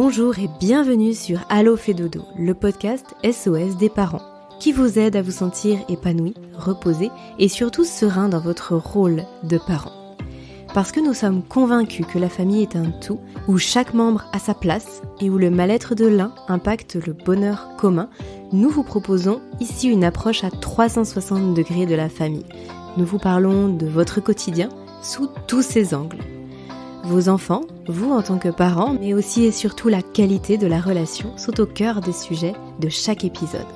Bonjour et bienvenue sur Allo fait dodo, le podcast SOS des parents, qui vous aide à vous sentir épanoui, reposé et surtout serein dans votre rôle de parent. Parce que nous sommes convaincus que la famille est un tout, où chaque membre a sa place et où le mal-être de l'un impacte le bonheur commun, nous vous proposons ici une approche à 360 degrés de la famille. Nous vous parlons de votre quotidien sous tous ses angles. Vos enfants, vous en tant que parents, mais aussi et surtout la qualité de la relation sont au cœur des sujets de chaque épisode.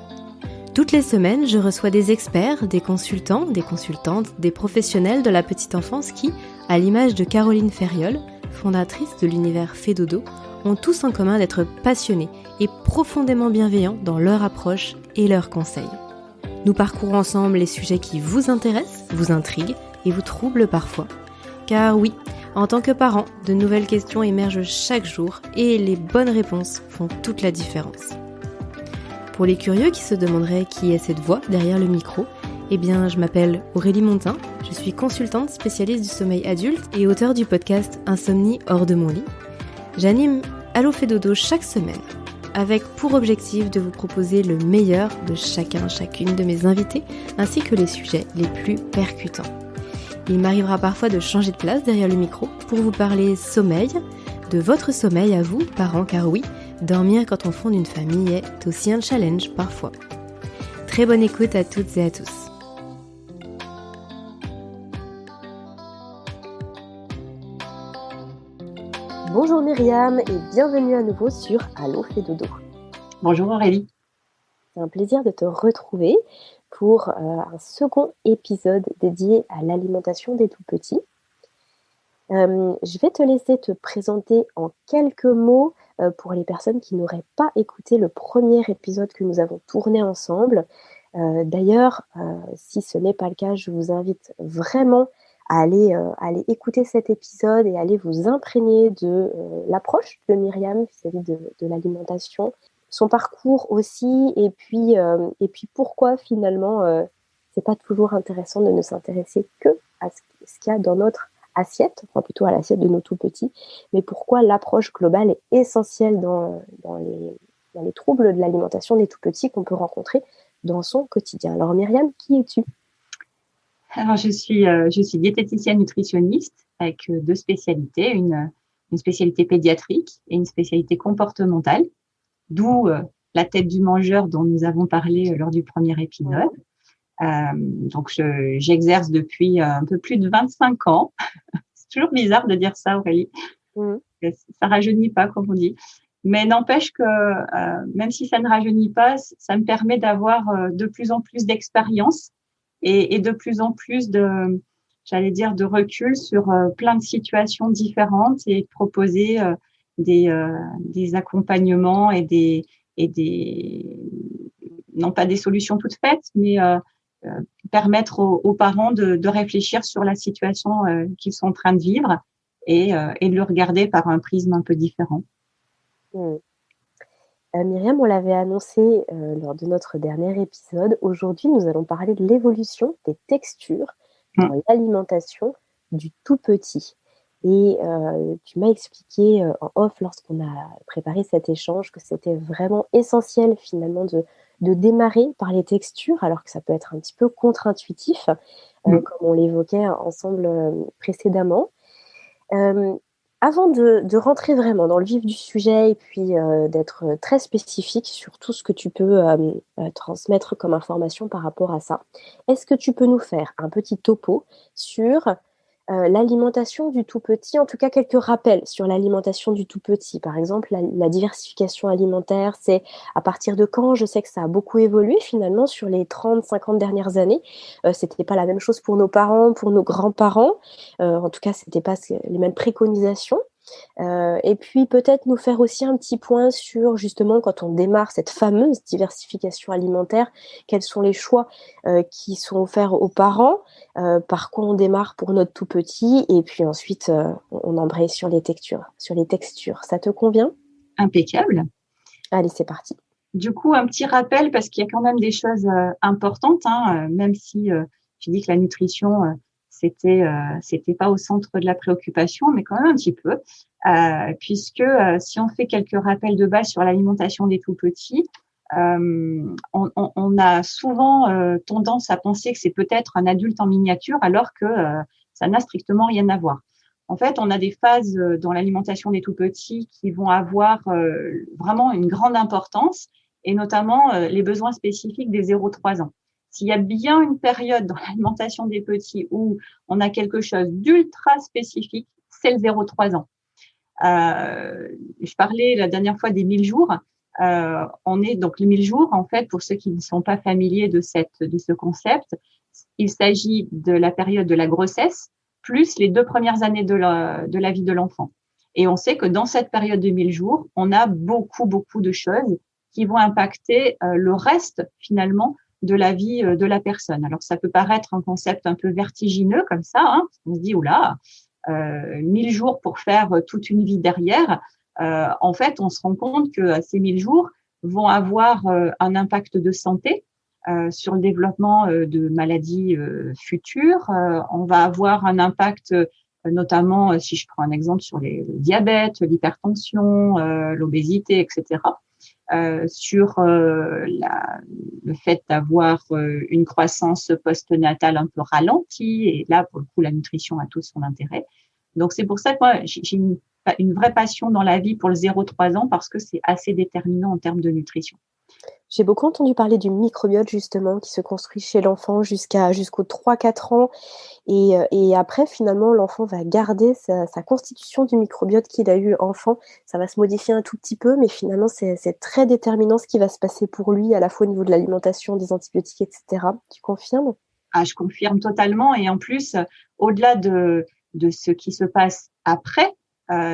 Toutes les semaines, je reçois des experts, des consultants, des consultantes, des professionnels de la petite enfance qui, à l'image de Caroline Ferriol, fondatrice de l'univers Fait Dodo, ont tous en commun d'être passionnés et profondément bienveillants dans leur approche et leurs conseils. Nous parcourons ensemble les sujets qui vous intéressent, vous intriguent et vous troublent parfois. Car oui, en tant que parent, de nouvelles questions émergent chaque jour et les bonnes réponses font toute la différence. Pour les curieux qui se demanderaient qui est cette voix derrière le micro, eh bien je m'appelle Aurélie Montin, je suis consultante spécialiste du sommeil adulte et auteure du podcast Insomnie hors de mon lit. J'anime Allo fait dodo chaque semaine, avec pour objectif de vous proposer le meilleur de chacune de mes invités, ainsi que les sujets les plus percutants. Il m'arrivera parfois de changer de place derrière le micro pour vous parler sommeil, de votre sommeil à vous, parents, car oui, dormir quand on fonde une famille est aussi un challenge parfois. Très bonne écoute à toutes et à tous. Bonjour Myriam et bienvenue à nouveau sur Allo fait dodo. Bonjour Aurélie. C'est un plaisir de te retrouver pour un second épisode dédié à l'alimentation des tout-petits. Je vais te laisser te présenter en quelques mots pour les personnes qui n'auraient pas écouté le premier épisode que nous avons tourné ensemble. D'ailleurs, si ce n'est pas le cas, je vous invite vraiment à aller écouter cet épisode et aller vous imprégner de l'approche de Myriam vis-à-vis de l'alimentation, son parcours aussi, et puis pourquoi finalement c'est pas toujours intéressant de ne s'intéresser que à ce qu'il y a dans notre assiette, enfin plutôt à l'assiette de nos tout petits, mais pourquoi l'approche globale est essentielle dans les troubles de l'alimentation des tout petits qu'on peut rencontrer dans son quotidien. Alors Myriam, qui es-tu ? Alors je suis diététicienne nutritionniste avec deux spécialités, une spécialité pédiatrique et une spécialité comportementale, d'où la tête du mangeur dont nous avons parlé lors du premier épisode. Donc j'exerce depuis un peu plus de 25 ans. C'est toujours bizarre de dire ça, Aurélie. Ça rajeunit pas, comme on dit. Mais n'empêche que même si ça ne rajeunit pas, ça me permet d'avoir de plus en plus d'expérience et de plus en plus de recul sur plein de situations différentes et de proposer des accompagnements et des non pas des solutions toutes faites, mais permettre aux parents de réfléchir sur la situation qu'ils sont en train de vivre et de le regarder par un prisme un peu différent. Myriam, on l'avait annoncé lors de notre dernier épisode. Aujourd'hui, nous allons parler de l'évolution des textures dans l'alimentation du tout petit. Et tu m'as expliqué en off lorsqu'on a préparé cet échange que c'était vraiment essentiel finalement de démarrer par les textures, alors que ça peut être un petit peu contre-intuitif, comme on l'évoquait ensemble précédemment. Avant de rentrer vraiment dans le vif du sujet et puis d'être très spécifique sur tout ce que tu peux transmettre comme information par rapport à ça, est-ce que tu peux nous faire un petit topo sur l'alimentation du tout petit, en tout cas quelques rappels sur l'alimentation du tout petit. Par exemple, la diversification alimentaire, c'est à partir de quand? Je sais que ça a beaucoup évolué finalement sur les 30-50 dernières années. C'était pas la même chose pour nos parents, pour nos grands-parents. En tout cas, c'était pas les mêmes préconisations. Et puis peut-être nous faire aussi un petit point sur justement quand on démarre cette fameuse diversification alimentaire, quels sont les choix qui sont offerts aux parents, par quoi on démarre pour notre tout petit, et puis ensuite on embraye sur les textures. Ça te convient ? Impeccable. Allez, c'est parti. Du coup, un petit rappel parce qu'il y a quand même des choses importantes, même si je dis que la nutrition c'était pas au centre de la préoccupation, mais quand même un petit peu, puisque si on fait quelques rappels de base sur l'alimentation des tout petits, on a souvent tendance à penser que c'est peut-être un adulte en miniature, alors que ça n'a strictement rien à voir. En fait, on a des phases dans l'alimentation des tout petits qui vont avoir vraiment une grande importance, et notamment les besoins spécifiques des 0-3 ans. S'il y a bien une période dans l'alimentation des petits où on a quelque chose d'ultra spécifique, c'est le 0-3 ans. Je parlais la dernière fois des 1000 jours. On est donc les 1000 jours, en fait, pour ceux qui ne sont pas familiers de ce concept, il s'agit de la période de la grossesse plus les 2 premières années de la vie de l'enfant. Et on sait que dans cette période de 1000 jours, on a beaucoup de choses qui vont impacter le reste, finalement, de la vie de la personne. Alors, ça peut paraître un concept un peu vertigineux comme ça, hein. On se dit, oula, 1000 jours pour faire toute une vie derrière. En fait, on se rend compte que ces 1000 jours vont avoir un impact de santé sur le développement de maladies futures. On va avoir un impact, notamment, si je prends un exemple, sur le diabète, l'hypertension, l'obésité, etc. Sur le fait d'avoir une croissance postnatale un peu ralentie. Et là, pour le coup, la nutrition a tout son intérêt. Donc, c'est pour ça que moi, j'ai une vraie passion dans la vie pour le 0-3 ans, parce que c'est assez déterminant en termes de nutrition. J'ai beaucoup entendu parler du microbiote justement qui se construit chez l'enfant jusqu'aux 3-4 ans et après finalement l'enfant va garder sa constitution du microbiote qu'il a eu enfant. Ça va se modifier un tout petit peu, mais finalement c'est très déterminant ce qui va se passer pour lui à la fois au niveau de l'alimentation, des antibiotiques, etc. Tu confirmes? Ah, je confirme totalement. Et en plus, au-delà de ce qui se passe après,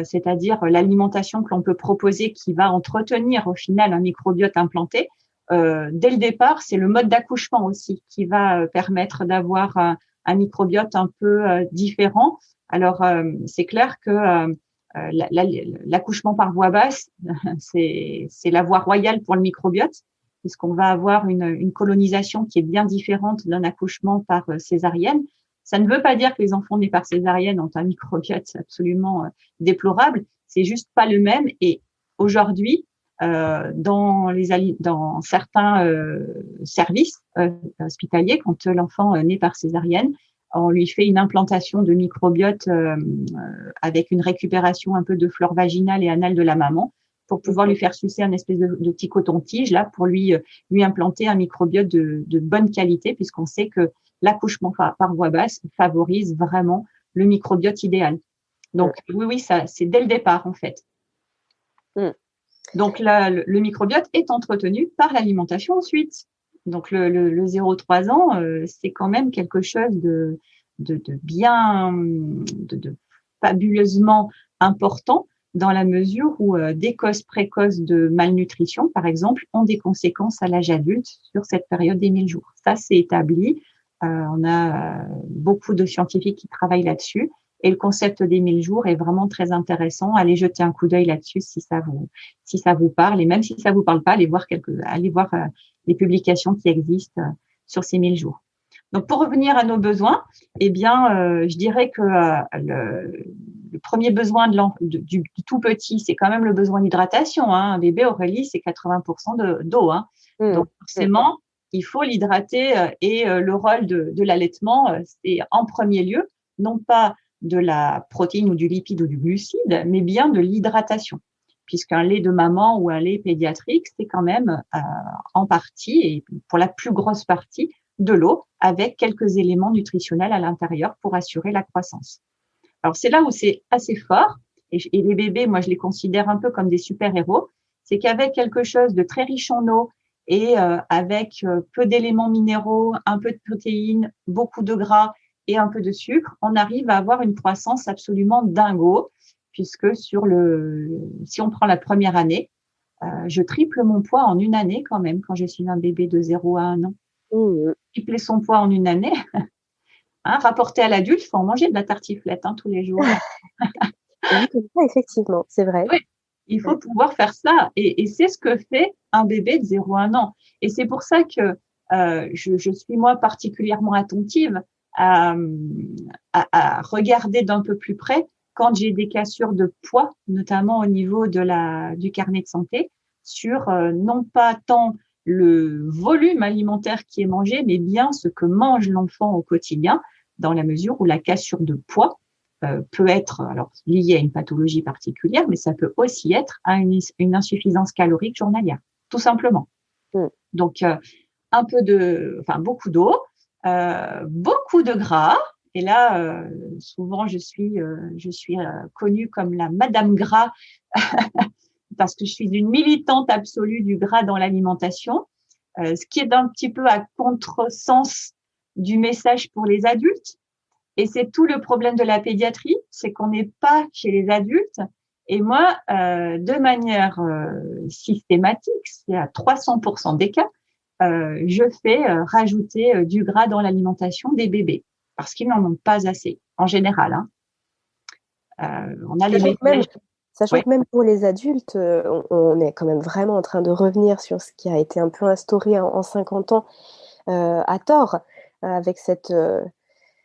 c'est-à-dire l'alimentation que l'on peut proposer qui va entretenir au final un microbiote implanté, dès le départ, c'est le mode d'accouchement aussi qui va permettre d'avoir un microbiote un peu différent. Alors, c'est clair que l'accouchement par voie basse, c'est la voie royale pour le microbiote, puisqu'on va avoir une colonisation qui est bien différente d'un accouchement par césarienne. Ça ne veut pas dire que les enfants nés par césarienne ont un microbiote absolument déplorable, c'est juste pas le même. Et aujourd'hui, dans certains services hospitaliers, quand l'enfant naît par césarienne, on lui fait une implantation de microbiote avec une récupération un peu de flore vaginale et anale de la maman, pour pouvoir lui faire sucer un espèce de petit coton-tige là, pour lui implanter un microbiote de bonne qualité, puisqu'on sait que l'accouchement par voie basse favorise vraiment le microbiote idéal. Donc oui, ça c'est dès le départ en fait. Donc là, le microbiote est entretenu par l'alimentation ensuite. Donc le 0-3 ans, c'est quand même quelque chose de fabuleusement important, dans la mesure où des causes précoces de malnutrition, par exemple, ont des conséquences à l'âge adulte sur cette période des 1000 jours. Ça, c'est établi. On a beaucoup de scientifiques qui travaillent là-dessus. Et le concept des 1000 jours est vraiment très intéressant. Allez jeter un coup d'œil là-dessus si ça vous parle. Et même si ça vous parle pas, allez voir les publications qui existent sur ces 1000 jours. Donc, pour revenir à nos besoins, eh bien, je dirais que le premier besoin du tout petit, c'est quand même le besoin d'hydratation. Hein. Un bébé, Aurélie, c'est 80% d'eau. Hein. Donc, forcément, il faut l'hydrater. Et le rôle de l'allaitement, c'est en premier lieu, non pas de la protéine ou du lipide ou du glucide, mais bien de l'hydratation. Puisqu'un lait de maman ou un lait pédiatrique, c'est quand même en partie, et pour la plus grosse partie, de l'eau avec quelques éléments nutritionnels à l'intérieur pour assurer la croissance. Alors, c'est là où c'est assez fort, et les bébés, moi, je les considère un peu comme des super-héros, c'est qu'avec quelque chose de très riche en eau et avec peu d'éléments minéraux, un peu de protéines, beaucoup de gras et un peu de sucre, on arrive à avoir une croissance absolument dingo, puisque si on prend la première année, je triple mon poids en une année quand même, quand je suis un bébé de 0 à 1 an. Tripler son poids en une année, hein, rapporté à l'adulte, il faut en manger de la tartiflette tous les jours. Oui, ça, effectivement, c'est vrai. Oui, il faut pouvoir faire ça. Et c'est ce que fait un bébé de 0 à 1 an. Et c'est pour ça que je suis, moi, particulièrement attentive à regarder d'un peu plus près quand j'ai des cassures de poids, notamment au niveau du carnet de santé, sur non pas tant le volume alimentaire qui est mangé, mais bien ce que mange l'enfant au quotidien, dans la mesure où la cassure de poids peut être alors liée à une pathologie particulière, mais ça peut aussi être à une insuffisance calorique journalière, tout simplement. Donc, beaucoup d'eau, beaucoup de gras. Et là, souvent, je suis connue comme la Madame Gras parce que je suis une militante absolue du gras dans l'alimentation, ce qui est un petit peu à contresens du message pour les adultes. Et c'est tout le problème de la pédiatrie, c'est qu'on n'est pas chez les adultes. Et moi, de manière systématique, c'est à 300% des cas, je fais rajouter du gras dans l'alimentation des bébés parce qu'ils n'en ont pas assez en général. On a les messages. Sachant que même pour les adultes, on est quand même vraiment en train de revenir sur ce qui a été un peu instauré en 50 ans à tort, avec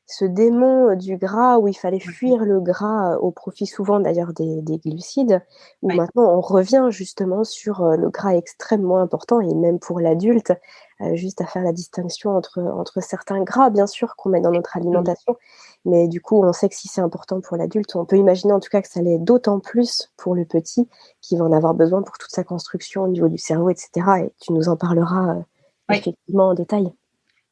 ce démon du gras où il fallait fuir le gras au profit souvent d'ailleurs des glucides, où maintenant on revient justement sur le gras extrêmement important, et même pour l'adulte, juste à faire la distinction entre certains gras, bien sûr, qu'on met dans notre alimentation. Mais du coup, on sait que si c'est important pour l'adulte, on peut imaginer en tout cas que ça l'est d'autant plus pour le petit, qui va en avoir besoin pour toute sa construction au niveau du cerveau, etc. Et tu nous en parleras effectivement en détail.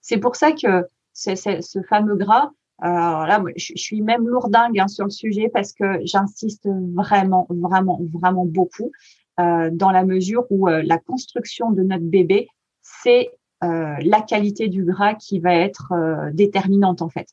C'est pour ça que ce fameux gras, alors là, moi, je suis même lourdingue sur le sujet parce que j'insiste vraiment, vraiment, vraiment beaucoup dans la mesure où la construction de notre bébé, c'est la qualité du gras qui va être déterminante en fait.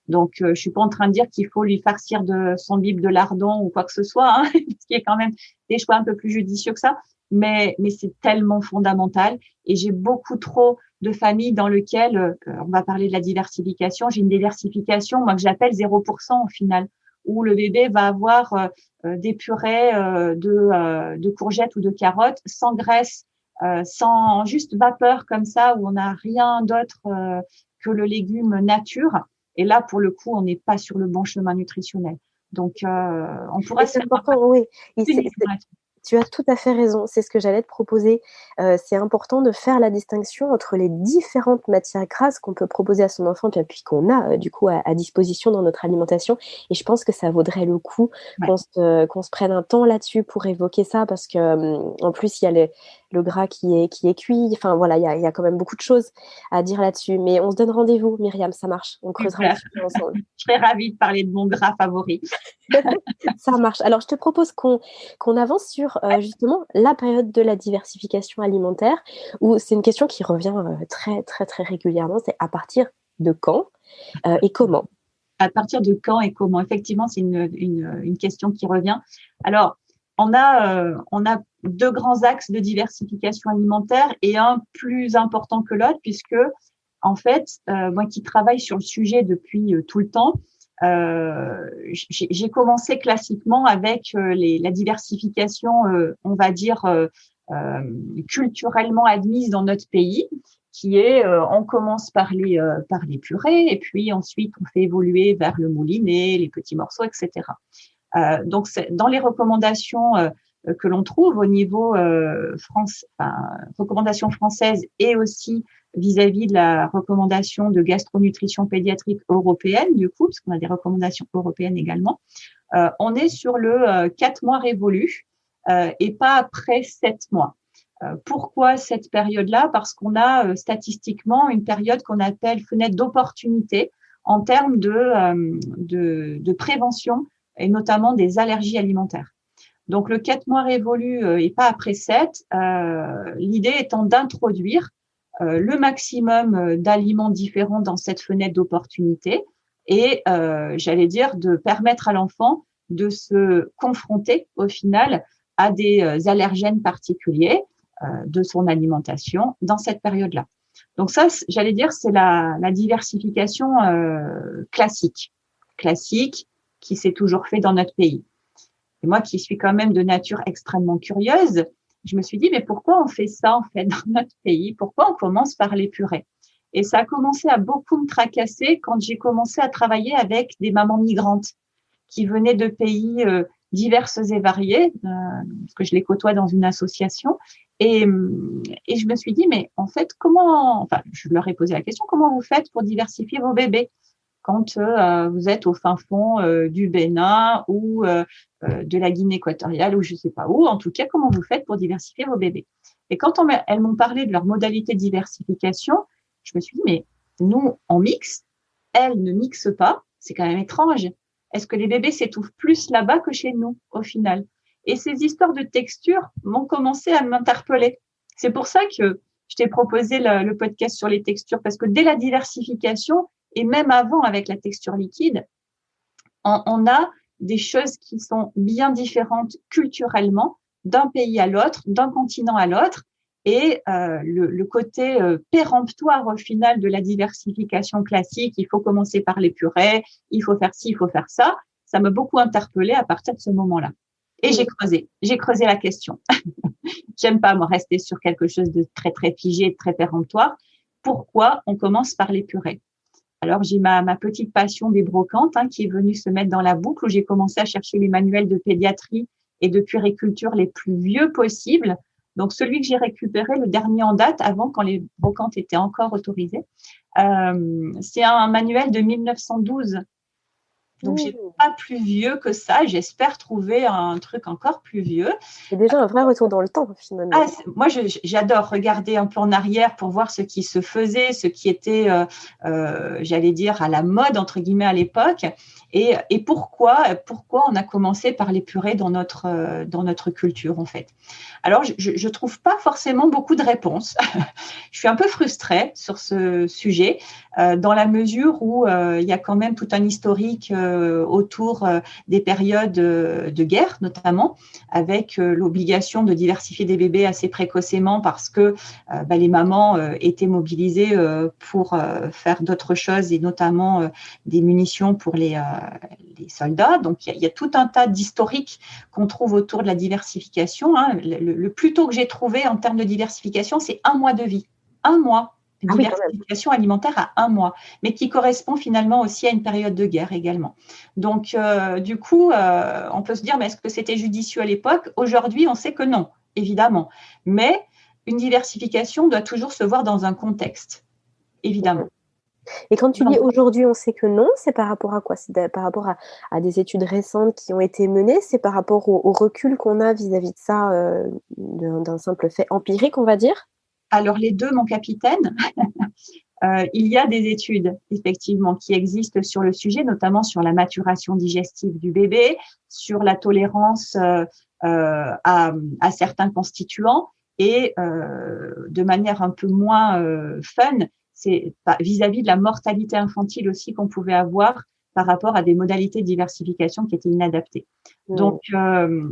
Donc, je suis pas en train de dire qu'il faut lui farcir de son bib de lardon ou quoi que ce soit, ce qui est quand même des choix un peu plus judicieux que ça. Mais c'est tellement fondamental. Et j'ai beaucoup trop de familles dans lesquelles, on va parler de la diversification, j'ai une diversification, moi, que j'appelle 0% au final, où le bébé va avoir des purées de courgettes ou de carottes sans graisse, sans juste vapeur comme ça, où on n'a rien d'autre que le légume nature. Et là, pour le coup, on n'est pas sur le bon chemin nutritionnel. Donc, on pourrait se faire important, oui. Tu as tout à fait raison, c'est ce que j'allais te proposer. C'est important de faire la distinction entre les différentes matières grasses qu'on peut proposer à son enfant, puis qu'on a du coup à disposition dans notre alimentation. Et je pense que ça vaudrait le coup qu'on se prenne un temps là-dessus pour évoquer ça, parce que en plus il y a le gras qui est cuit. Enfin voilà, il y a quand même beaucoup de choses à dire là-dessus. Mais on se donne rendez-vous, Myriam, ça marche. On creusera le sujet ensemble. Je serais ravie de parler de mon gras favori. Ça marche. Alors, je te propose qu'on avance sur justement la période de la diversification alimentaire, où c'est une question qui revient très, très, très régulièrement. C'est à partir de quand et comment? À partir de quand et comment? Effectivement, c'est une question qui revient. Alors, on a deux grands axes de diversification alimentaire et un plus important que l'autre, puisque, en fait, moi qui travaille sur le sujet depuis tout le temps, j'ai commencé classiquement avec la diversification, on va dire, culturellement admise dans notre pays, qui est, on commence par les purées, et puis ensuite on fait évoluer vers le mouliné, les petits morceaux, etc. Donc, dans les recommandations que l'on trouve au niveau recommandations françaises et aussi vis-à-vis de la recommandation de gastronutrition pédiatrique européenne, du coup, parce qu'on a des recommandations européennes également, on est sur le 4 mois révolu et pas après 7 mois. Pourquoi cette période-là? Parce qu'on a statistiquement une période qu'on appelle fenêtre d'opportunité en termes de prévention et notamment des allergies alimentaires. Donc, le 4 mois révolu et pas après 7, l'idée étant d'introduire le maximum d'aliments différents dans cette fenêtre d'opportunité et, j'allais dire, de permettre à l'enfant de se confronter au final à des allergènes particuliers de son alimentation dans cette période-là. Donc ça, j'allais dire, c'est la diversification classique qui s'est toujours fait dans notre pays. Et moi qui suis quand même de nature extrêmement curieuse, je me suis dit, mais pourquoi on fait ça en fait dans notre pays? Pourquoi on commence par les purées? Et ça a commencé à beaucoup me tracasser quand j'ai commencé à travailler avec des mamans migrantes qui venaient de pays diverses et variés, parce que je les côtoie dans une association. Et je me suis dit, mais en fait, je leur ai posé la question, comment vous faites pour diversifier vos bébés quand vous êtes au fin fond du Bénin ou de la Guinée équatoriale ou je sais pas où, en tout cas, comment vous faites pour diversifier vos bébés? Et quand elles m'ont parlé de leur modalité de diversification, je me suis dit, mais nous, on mixe, elles ne mixent pas, c'est quand même étrange. Est-ce que les bébés s'étouffent plus là-bas que chez nous, au final? Et ces histoires de texture m'ont commencé à m'interpeller. C'est pour ça que je t'ai proposé le podcast sur les textures, parce que dès la diversification, et même avant avec la texture liquide, on a des choses qui sont bien différentes culturellement d'un pays à l'autre, d'un continent à l'autre. Et le côté péremptoire au final de la diversification classique, il faut commencer par les purées, il faut faire ci, il faut faire ça, ça m'a beaucoup interpellée à partir de ce moment-là. Et j'ai creusé la question. J'aime pas, moi, rester sur quelque chose de très, très figé, de très péremptoire. Pourquoi on commence par les purées? Alors, j'ai ma petite passion des brocantes qui est venue se mettre dans la boucle, où j'ai commencé à chercher les manuels de pédiatrie et de puériculture les plus vieux possibles. Donc, celui que j'ai récupéré, le dernier en date, avant, quand les brocantes étaient encore autorisées, c'est un manuel de 1912. Donc, j'ai pas plus vieux que ça. J'espère trouver un truc encore plus vieux. C'est déjà un vrai retour dans le temps, finalement. Moi, j'adore regarder un peu en arrière pour voir ce qui se faisait, ce qui était, j'allais dire, à la mode, entre guillemets, à l'époque. Et pourquoi on a commencé par les purées dans notre culture, en fait. Alors, je trouve pas forcément beaucoup de réponses. Je suis un peu frustrée sur ce sujet, dans la mesure où il y a quand même tout un historique autour des périodes de guerre, notamment, avec l'obligation de diversifier des bébés assez précocement parce que les mamans étaient mobilisées pour faire d'autres choses et notamment des munitions pour les soldats. Donc, il y a tout un tas d'historiques qu'on trouve autour de la diversification. Le plus tôt que j'ai trouvé en termes de diversification, c'est 1 mois de vie. 1 mois. Diversification alimentaire à 1 mois, mais qui correspond finalement aussi à une période de guerre également. Donc, du coup, on peut se dire, mais est-ce que c'était judicieux à l'époque? Aujourd'hui, on sait que non, évidemment. Mais une diversification doit toujours se voir dans un contexte, évidemment. Et quand tu dis aujourd'hui, on sait que non, c'est par rapport à quoi? C'est par rapport à des études récentes qui ont été menées? C'est par rapport au recul qu'on a vis-à-vis de ça, d'un simple fait empirique, on va dire? Alors, les deux, mon capitaine. Il y a des études, effectivement, qui existent sur le sujet, notamment sur la maturation digestive du bébé, sur la tolérance à certains constituants et de manière un peu moins fun, c'est vis-à-vis de la mortalité infantile aussi qu'on pouvait avoir par rapport à des modalités de diversification qui étaient inadaptées. Donc,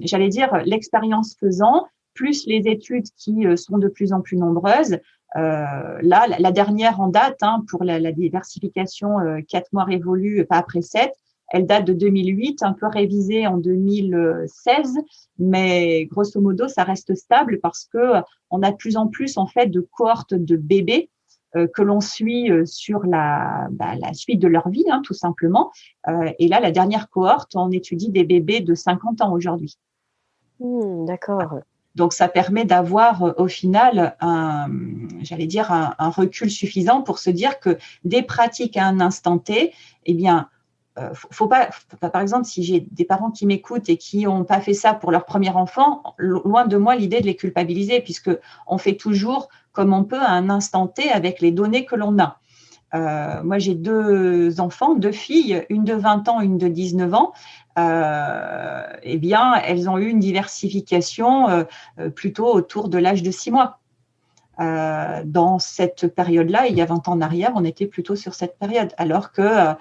j'allais dire, l'expérience faisant, plus les études qui sont de plus en plus nombreuses. Là, la dernière en date pour la diversification 4 mois révolus, pas après 7, elle date de 2008, un peu révisée en 2016, mais grosso modo, ça reste stable parce que on a de plus en plus en fait de cohortes de bébés que l'on suit sur la suite de leur vie, tout simplement. Et là, la dernière cohorte, on étudie des bébés de 50 ans aujourd'hui. D'accord. Donc, ça permet d'avoir au final un recul suffisant pour se dire que des pratiques à un instant T, eh bien, faut pas, par exemple, si j'ai des parents qui m'écoutent et qui n'ont pas fait ça pour leur premier enfant, loin de moi l'idée de les culpabiliser, puisque on fait toujours comme on peut à un instant T avec les données que l'on a. Moi, j'ai 2 enfants, 2 filles, une de 20 ans, une de 19 ans. Eh bien, elles ont eu une diversification plutôt autour de l'âge de 6 mois. Dans cette période-là, il y a 20 ans en arrière, on était plutôt sur cette période, alors que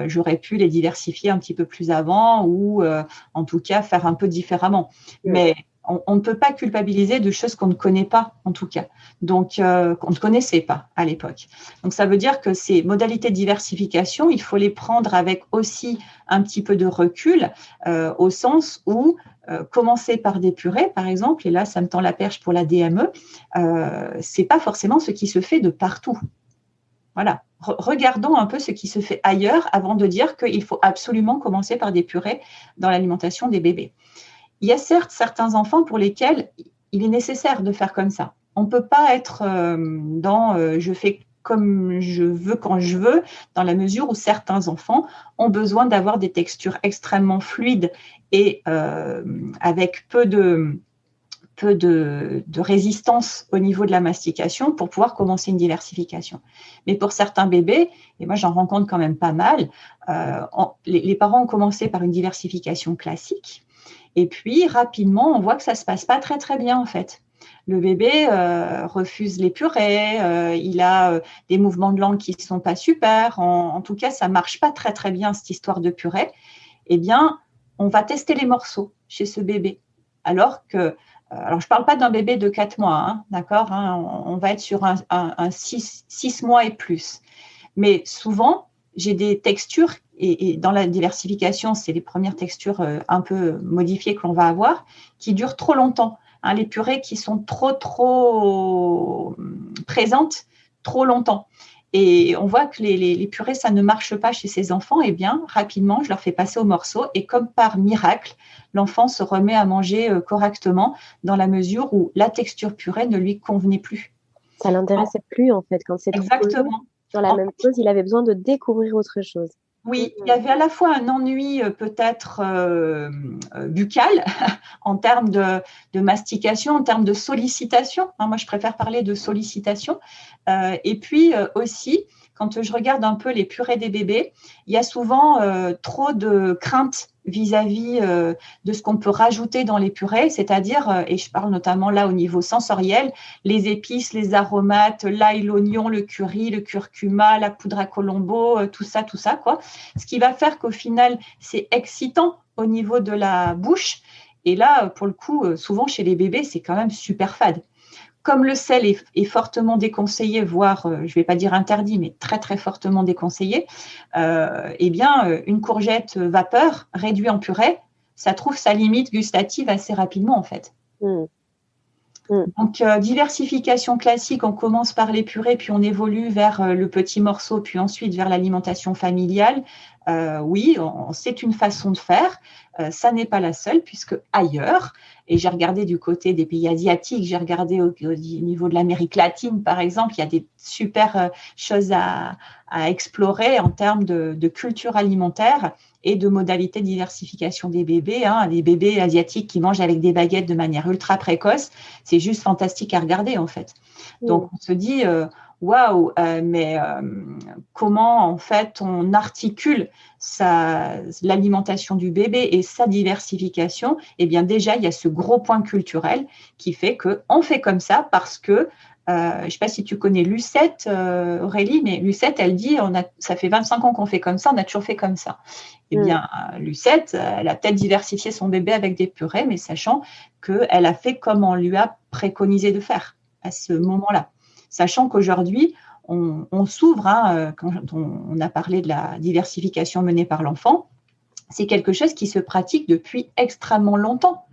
j'aurais pu les diversifier un petit peu plus avant ou en tout cas faire un peu différemment. Mais on ne peut pas culpabiliser de choses qu'on ne connaît pas, en tout cas, donc qu'on ne connaissait pas à l'époque. Donc, ça veut dire que ces modalités de diversification, il faut les prendre avec aussi un petit peu de recul, au sens où commencer par des purées, par exemple, et là, ça me tend la perche pour la DME, c'est pas forcément ce qui se fait de partout. Voilà. Regardons un peu ce qui se fait ailleurs avant de dire qu'il faut absolument commencer par des purées dans l'alimentation des bébés. Il y a certes certains enfants pour lesquels il est nécessaire de faire comme ça. On ne peut pas être je fais comme je veux quand je veux, dans la mesure où certains enfants ont besoin d'avoir des textures extrêmement fluides et avec peu de résistance au niveau de la mastication pour pouvoir commencer une diversification. Mais pour certains bébés, et moi j'en rencontre quand même pas mal, les parents ont commencé par une diversification classique et puis rapidement on voit que ça se passe pas très très bien en fait. Le bébé refuse les purées, il a des mouvements de langue qui ne sont pas super, en tout cas ça marche pas très très bien cette histoire de purée. Eh bien, on va tester les morceaux chez ce bébé. Alors, je ne parle pas d'un bébé de 4 mois, hein, d'accord, hein, on va être sur un 6 mois et plus. Mais souvent, j'ai des textures, et dans la diversification, c'est les premières textures un peu modifiées que l'on va avoir, qui durent trop longtemps. Hein, les purées qui sont trop présentes trop longtemps. Et on voit que les purées, ça ne marche pas chez ces enfants. Eh bien, rapidement, je leur fais passer au morceau. Et comme par miracle, l'enfant se remet à manger correctement dans la mesure où la texture purée ne lui convenait plus. Ça ne l'intéressait plus, en fait. Quand c'est exactement sur la même chose, il avait besoin de découvrir autre chose. Oui, il y avait à la fois un ennui peut-être buccal en termes de mastication, en termes de sollicitation. Moi, je préfère parler de sollicitation. Et puis aussi, quand je regarde un peu les purées des bébés, il y a souvent trop de craintes vis-à-vis de ce qu'on peut rajouter dans les purées, c'est-à-dire, et je parle notamment là au niveau sensoriel, les épices, les aromates, l'ail, l'oignon, le curry, le curcuma, la poudre à colombo, tout ça, quoi. Ce qui va faire qu'au final, c'est excitant au niveau de la bouche. Et là, pour le coup, souvent chez les bébés, c'est quand même super fade. Comme le sel est fortement déconseillé, voire, je ne vais pas dire interdit, mais très, très fortement déconseillé, eh bien, une courgette vapeur réduite en purée, ça trouve sa limite gustative assez rapidement, en fait. Donc, diversification classique, on commence par les purées, puis on évolue vers le petit morceau, puis ensuite vers l'alimentation familiale. Oui, c'est une façon de faire. Ça n'est pas la seule, puisque ailleurs, et j'ai regardé du côté des pays asiatiques, j'ai regardé au niveau de l'Amérique latine, par exemple, il y a des super choses à explorer en termes de culture alimentaire et de modalités de diversification des bébés. Les bébés asiatiques qui mangent avec des baguettes de manière ultra précoce, c'est juste fantastique à regarder en fait. Donc on se dit waouh, mais comment en fait on articule l'alimentation du bébé et sa diversification? Eh bien déjà il y a ce gros point culturel qui fait qu'on fait comme ça parce que je ne sais pas si tu connais Lucette, Aurélie, mais Lucette, elle dit, ça fait 25 ans qu'on fait comme ça, on a toujours fait comme ça. Eh bien, Lucette, elle a peut-être diversifié son bébé avec des purées, mais sachant qu'elle a fait comme on lui a préconisé de faire à ce moment-là. Sachant qu'aujourd'hui, on s'ouvre, quand on a parlé de la diversification menée par l'enfant, c'est quelque chose qui se pratique depuis extrêmement longtemps.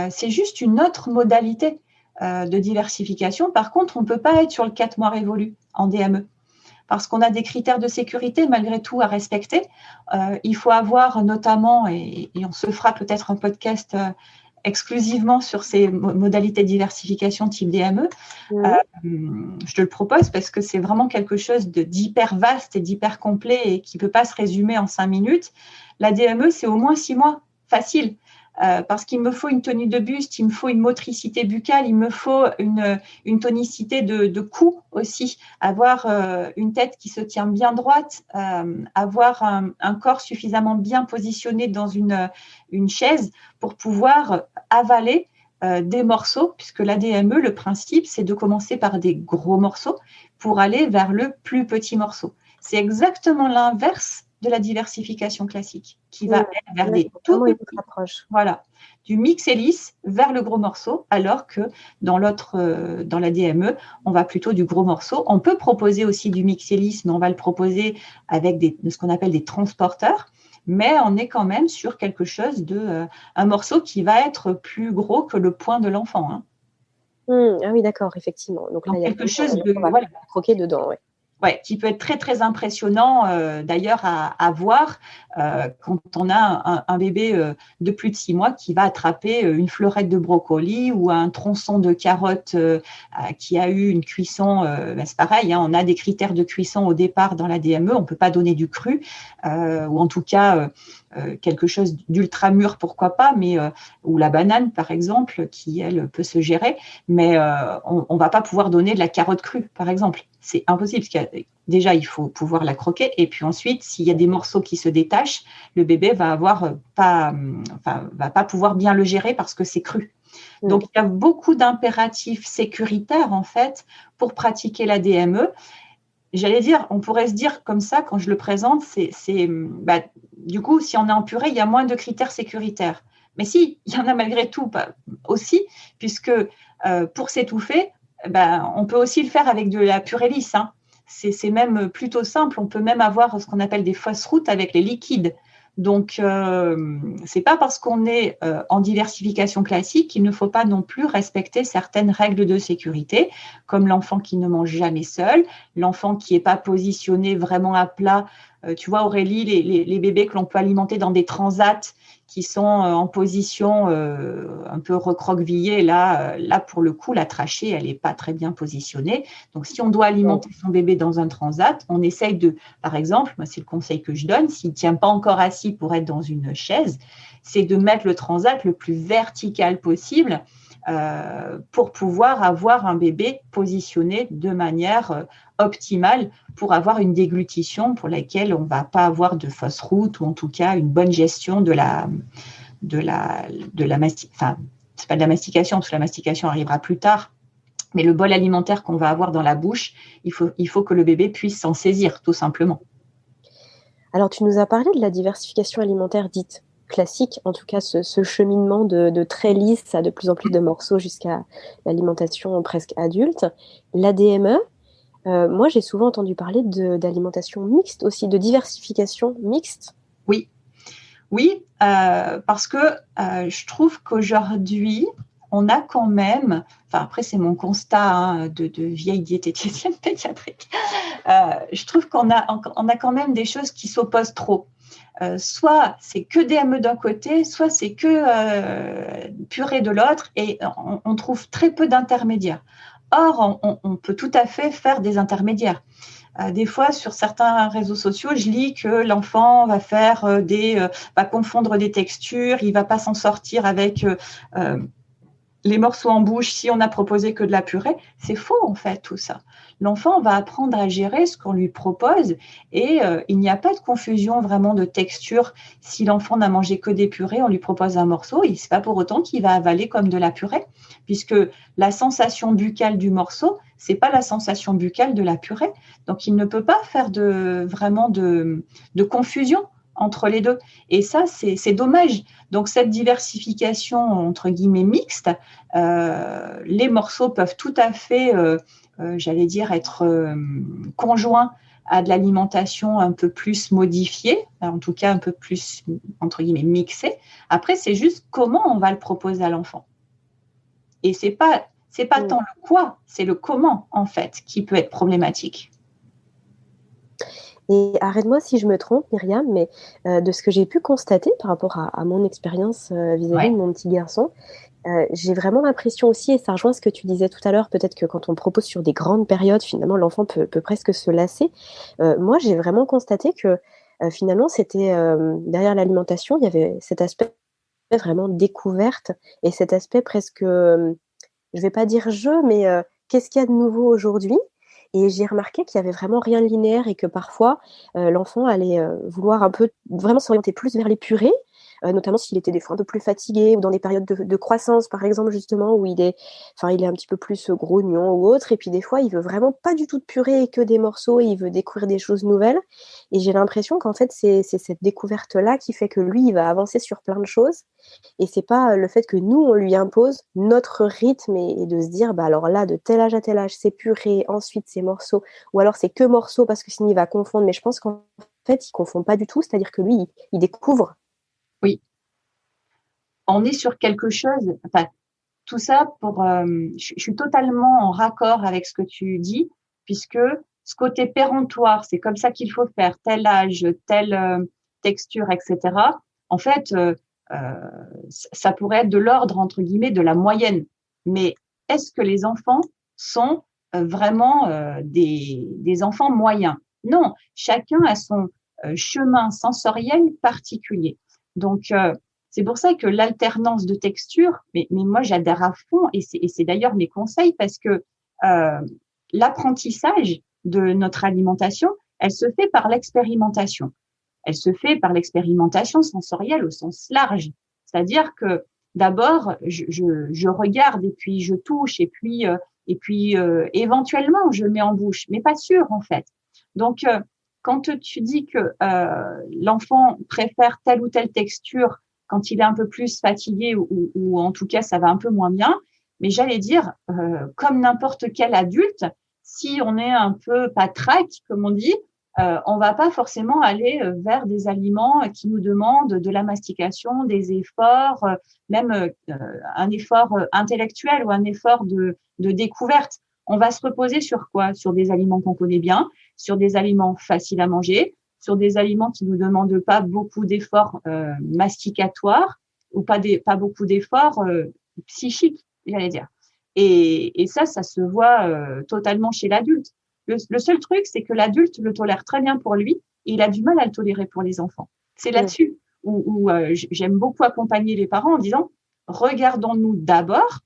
C'est juste une autre modalité de diversification. Par contre, on ne peut pas être sur le 4 mois révolu en DME parce qu'on a des critères de sécurité malgré tout à respecter. Il faut avoir notamment, et on se fera peut-être un podcast exclusivement sur ces modalités de diversification type DME. Je te le propose parce que c'est vraiment quelque chose d'hyper vaste et d'hyper complet et qui ne peut pas se résumer en 5 minutes. La DME, c'est au moins 6 mois, facile. Parce qu'il me faut une tenue de buste, il me faut une motricité buccale, il me faut une tonicité de cou aussi, avoir une tête qui se tient bien droite, avoir un corps suffisamment bien positionné dans une chaise pour pouvoir avaler des morceaux, puisque la DME, le principe, c'est de commencer par des gros morceaux pour aller vers le plus petit morceau. C'est exactement l'inverse de la diversification classique, qui va être vers des tout petits, voilà, du mix et lisse vers le gros morceau, alors que dans la DME, on va plutôt du gros morceau. On peut proposer aussi du mix et lisse, mais on va le proposer avec ce qu'on appelle des transporteurs, mais on est quand même sur quelque chose un morceau qui va être plus gros que le poing de l'enfant. Ah oui, d'accord, effectivement. Donc là, il y a quelque chose de croquer dedans, ouais. Ouais, qui peut être très, très impressionnant d'ailleurs à voir quand on a un bébé de plus de 6 mois qui va attraper une fleurette de brocoli ou un tronçon de carotte qui a eu une cuisson. C'est pareil, hein, on a des critères de cuisson au départ dans la DME, on ne peut pas donner du cru ou en tout cas quelque chose d'ultra mûr, pourquoi pas, mais ou la banane par exemple qui, elle, peut se gérer, mais on ne va pas pouvoir donner de la carotte crue par exemple. C'est impossible parce que déjà, il faut pouvoir la croquer. Et puis ensuite, s'il y a des morceaux qui se détachent, le bébé va va pas pouvoir bien le gérer parce que c'est cru. Donc, il y a beaucoup d'impératifs sécuritaires, en fait, pour pratiquer la DME. J'allais dire, on pourrait se dire comme ça, quand je le présente, du coup, si on est en purée, il y a moins de critères sécuritaires. Mais si, il y en a malgré tout aussi, puisque pour s'étouffer, on peut aussi le faire avec de la purée lisse. Hein. C'est même plutôt simple. On peut même avoir ce qu'on appelle des fausses routes avec les liquides. Donc, c'est pas parce qu'on est en diversification classique qu'il ne faut pas non plus respecter certaines règles de sécurité, comme l'enfant qui ne mange jamais seul, l'enfant qui n'est pas positionné vraiment à plat. Tu vois, Aurélie, les bébés que l'on peut alimenter dans des transats qui sont en position un peu recroquevillée, là, pour le coup, la trachée, elle n'est pas très bien positionnée. Donc, si on doit alimenter son bébé dans un transat, on essaye de, par exemple, moi, c'est le conseil que je donne, s'il ne tient pas encore assis pour être dans une chaise, c'est de mettre le transat le plus vertical possible pour pouvoir avoir un bébé positionné de manière optimale pour avoir une déglutition pour laquelle on ne va pas avoir de fausse route ou en tout cas une bonne gestion de la mastication. C'est pas de la mastication parce que la mastication arrivera plus tard, mais le bol alimentaire qu'on va avoir dans la bouche, il faut que le bébé puisse s'en saisir tout simplement. Alors, tu nous as parlé de la diversification alimentaire dite classique, en tout cas ce cheminement de très lisse à de plus en plus de morceaux jusqu'à l'alimentation presque adulte. L'ADME, moi j'ai souvent entendu parler d'alimentation mixte aussi, de diversification mixte. Oui, parce que je trouve qu'aujourd'hui, on a quand même, enfin après c'est mon constat de vieille diététicienne pédiatrique, je trouve qu'on a quand même des choses qui s'opposent trop. Soit c'est que DME d'un côté, soit c'est que purée de l'autre, et on trouve très peu d'intermédiaires. Or, on peut tout à fait faire des intermédiaires. Des fois, sur certains réseaux sociaux, je lis que l'enfant va faire va confondre des textures, il va pas s'en sortir avec les morceaux en bouche si on n'a proposé que de la purée. C'est faux, en fait, tout ça. L'enfant va apprendre à gérer ce qu'on lui propose et il n'y a pas de confusion vraiment de texture. Si l'enfant n'a mangé que des purées, on lui propose un morceau, et c'est pas pour autant qu'il va avaler comme de la purée, puisque la sensation buccale du morceau, c'est pas la sensation buccale de la purée. Donc, il ne peut pas faire vraiment de confusion entre les deux. Et ça, c'est dommage. Donc, cette diversification, entre guillemets, mixte, les morceaux peuvent tout à fait, j'allais dire, être conjoints à de l'alimentation un peu plus modifiée, en tout cas un peu plus, entre guillemets, mixée. Après, c'est juste comment on va le proposer à l'enfant. Et c'est pas tant le quoi, c'est le comment, en fait, qui peut être problématique. Et arrête-moi si je me trompe, Myriam, mais de ce que j'ai pu constater par rapport à mon expérience vis-à-vis de mon petit garçon, j'ai vraiment l'impression aussi, et ça rejoint ce que tu disais tout à l'heure, peut-être que quand on propose sur des grandes périodes, finalement, l'enfant peut presque se lasser. Moi, j'ai vraiment constaté que finalement, c'était derrière l'alimentation, il y avait cet aspect vraiment découverte et cet aspect presque, je vais pas dire jeu, mais qu'est-ce qu'il y a de nouveau aujourd'hui? Et j'ai remarqué qu'il y avait vraiment rien de linéaire et que parfois, l'enfant allait vouloir un peu vraiment s'orienter plus vers les purées, notamment s'il était des fois un peu plus fatigué ou dans des périodes de croissance, par exemple, justement, où il est un petit peu plus grognon ou autre. Et puis des fois, il veut vraiment pas du tout de purée et que des morceaux et il veut découvrir des choses nouvelles. Et j'ai l'impression qu'en fait, c'est cette découverte-là qui fait que lui, il va avancer sur plein de choses. Et c'est pas le fait que nous, on lui impose notre rythme et de se dire, bah alors là, de tel âge à tel âge, c'est purée, ensuite c'est morceaux, ou alors c'est que morceaux parce que sinon il va confondre. Mais je pense qu'en fait, il confond pas du tout, c'est-à-dire que lui, il découvre. Oui, on est sur quelque chose, enfin, tout ça je suis totalement en raccord avec ce que tu dis, puisque ce côté péremptoire, c'est comme ça qu'il faut faire, tel âge, telle texture, etc. En fait, ça pourrait être de l'ordre, entre guillemets, de la moyenne. Mais est-ce que les enfants sont vraiment des enfants moyens? Non, chacun a son chemin sensoriel particulier. Donc, c'est pour ça que l'alternance de texture, mais moi j'adhère à fond, et c'est d'ailleurs mes conseils, parce que l'apprentissage de notre alimentation, elle se fait par l'expérimentation. Elle se fait par l'expérimentation sensorielle au sens large. C'est-à-dire que d'abord, je regarde, et puis je touche, et puis éventuellement je mets en bouche, mais pas sûr en fait. Donc, quand tu dis que l'enfant préfère telle ou telle texture quand il est un peu plus fatigué, ou en tout cas ça va un peu moins bien, mais j'allais dire, comme n'importe quel adulte, si on est un peu patraque, comme on dit, on va pas forcément aller vers des aliments qui nous demandent de la mastication, des efforts, même un effort intellectuel ou un effort de découverte. On va se reposer sur quoi? Sur des aliments qu'on connaît bien, sur des aliments faciles à manger, sur des aliments qui nous demandent pas beaucoup d'efforts masticatoires, ou pas beaucoup d'efforts psychiques, j'allais dire. Et ça se voit totalement chez l'adulte. Le seul truc, c'est que l'adulte le tolère très bien pour lui, et il a du mal à le tolérer pour les enfants. C'est là-dessus où j'aime beaucoup accompagner les parents en disant, regardons-nous d'abord,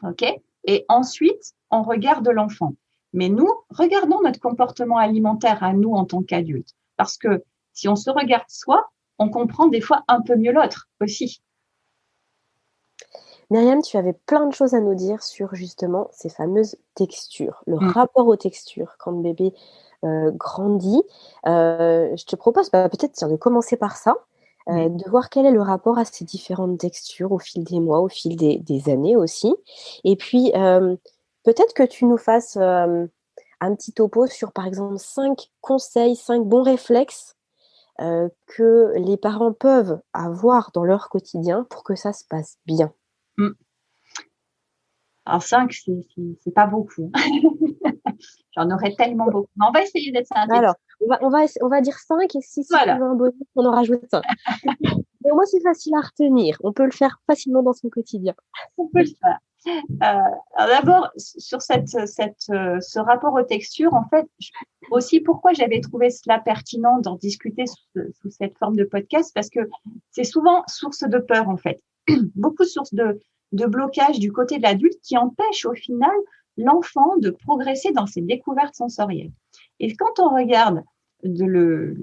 ok, et ensuite on regarde l'enfant. Mais nous, regardons notre comportement alimentaire à nous en tant qu'adultes, parce que si on se regarde soi, on comprend des fois un peu mieux l'autre aussi. Myriam, tu avais plein de choses à nous dire sur justement ces fameuses textures, le rapport aux textures quand le bébé grandit. Je te propose peut-être de commencer par ça, de voir quel est le rapport à ces différentes textures au fil des mois, au fil des années aussi. Et puis, peut-être que tu nous fasses un petit topo sur, par exemple, 5 conseils, 5 bons réflexes que les parents peuvent avoir dans leur quotidien pour que ça se passe bien. Alors 5, c'est pas beaucoup. J'en aurais tellement beaucoup. Mais on va essayer d'être synthétique. Alors, on va dire 5, et si voilà. tu veux un bonus, on en rajoute 5. Mais au moins, c'est facile à retenir. On peut le faire facilement dans son quotidien. On peut le faire. Alors d'abord, sur ce rapport aux textures, en fait, aussi pourquoi j'avais trouvé cela pertinent d'en discuter sous cette forme de podcast, parce que c'est souvent source de peur, en fait. Beaucoup de sources de blocage du côté de l'adulte qui empêchent au final l'enfant de progresser dans ses découvertes sensorielles. Et quand on regarde le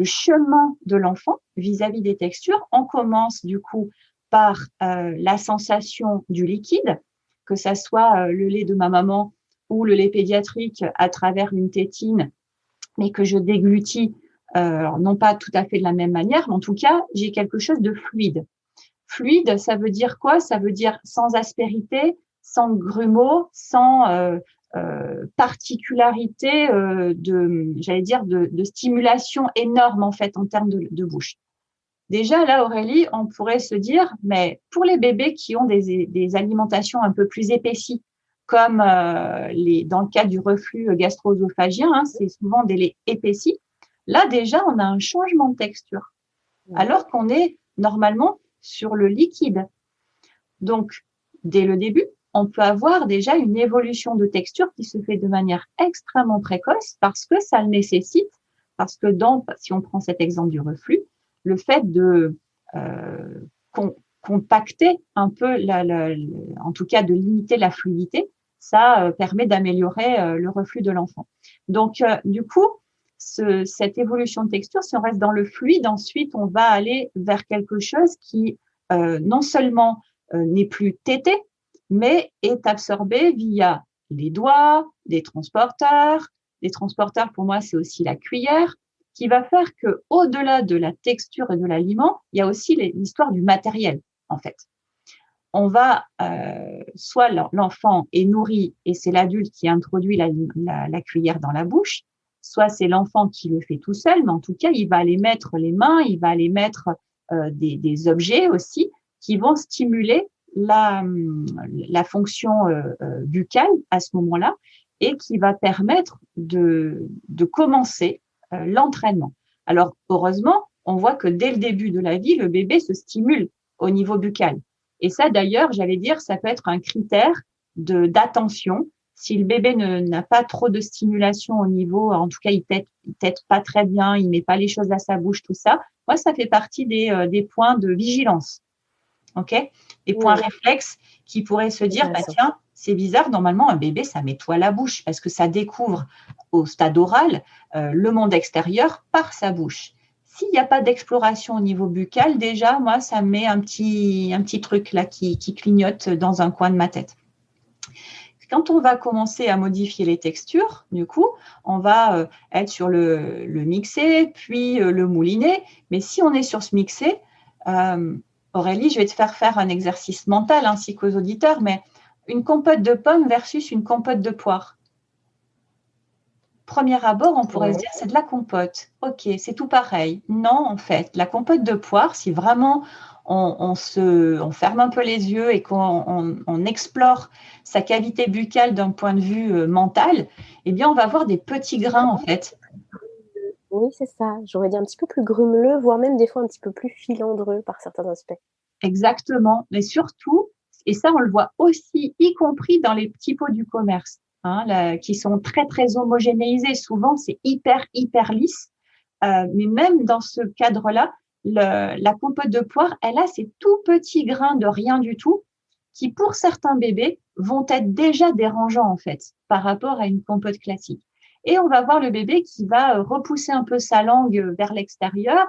chemin de l'enfant vis-à-vis des textures, on commence du coup par la sensation du liquide, que ça soit le lait de ma maman ou le lait pédiatrique à travers une tétine, mais que je déglutis, non pas tout à fait de la même manière, mais en tout cas, j'ai quelque chose de fluide. Fluide, ça veut dire quoi? Ça veut dire sans aspérité, sans grumeaux, sans particularité de stimulation énorme en fait en termes de bouche. Déjà, là, Aurélie, on pourrait se dire, mais pour les bébés qui ont des alimentations un peu plus épaissies, comme dans le cas du reflux gastro-œsophagien, c'est souvent des laits épaissis. Là, déjà, on a un changement de texture, alors qu'on est normalement sur le liquide. Donc, dès le début, on peut avoir déjà une évolution de texture qui se fait de manière extrêmement précoce parce que ça le nécessite, parce que si on prend cet exemple du reflux, le fait de compacter un peu, en tout cas de limiter la fluidité, ça permet d'améliorer le reflux de l'enfant. Donc, du coup, cette évolution de texture, si on reste dans le fluide, ensuite, on va aller vers quelque chose qui non seulement n'est plus tété, mais est absorbé via les doigts, des transporteurs. Les transporteurs, pour moi, c'est aussi la cuillère, qui va faire que, au-delà de la texture et de l'aliment, il y a aussi l'histoire du matériel, en fait. On va, soit l'enfant est nourri et c'est l'adulte qui introduit la cuillère dans la bouche, soit c'est l'enfant qui le fait tout seul, mais en tout cas, il va aller mettre les mains, il va aller mettre des objets aussi qui vont stimuler la fonction buccale à ce moment-là, et qui va permettre de commencer l'entraînement. Alors, heureusement, on voit que dès le début de la vie, le bébé se stimule au niveau buccal. Et ça, d'ailleurs, j'allais dire, ça peut être un critère d'attention. Si le bébé n'a pas trop de stimulation au niveau, en tout cas, il tète pas très bien, il met pas les choses à sa bouche, tout ça. Moi, ça fait partie des points de vigilance. OK? Des points réflexes qui pourraient se dire, bah, tiens, c'est bizarre, normalement, un bébé, ça nettoie la bouche parce que ça découvre au stade oral le monde extérieur par sa bouche. S'il n'y a pas d'exploration au niveau buccal, déjà, moi, ça me met un petit truc là qui clignote dans un coin de ma tête. Quand on va commencer à modifier les textures, du coup, on va être sur le mixé, puis le mouliné. Mais si on est sur ce mixé, Aurélie, je vais te faire un exercice mental ainsi qu'aux auditeurs, mais une compote de pommes versus une compote de poire. Premier abord, on pourrait se dire c'est de la compote. Ok, c'est tout pareil. Non, en fait, la compote de poire, si vraiment on ferme un peu les yeux et qu'on explore sa cavité buccale d'un point de vue mental, eh bien, on va avoir des petits grains, en fait. Oui, c'est ça. J'aurais dit un petit peu plus grumeleux, voire même des fois un petit peu plus filandreux par certains aspects. Exactement. Mais surtout, et ça, on le voit aussi, y compris dans les petits pots du commerce. Qui sont très, très homogénéisés. Souvent, c'est hyper lisse. Mais même dans ce cadre-là, la compote de poire, elle a ces tout petits grains de rien du tout qui, pour certains bébés, vont être déjà dérangeants, en fait, par rapport à une compote classique. Et on va voir le bébé qui va repousser un peu sa langue vers l'extérieur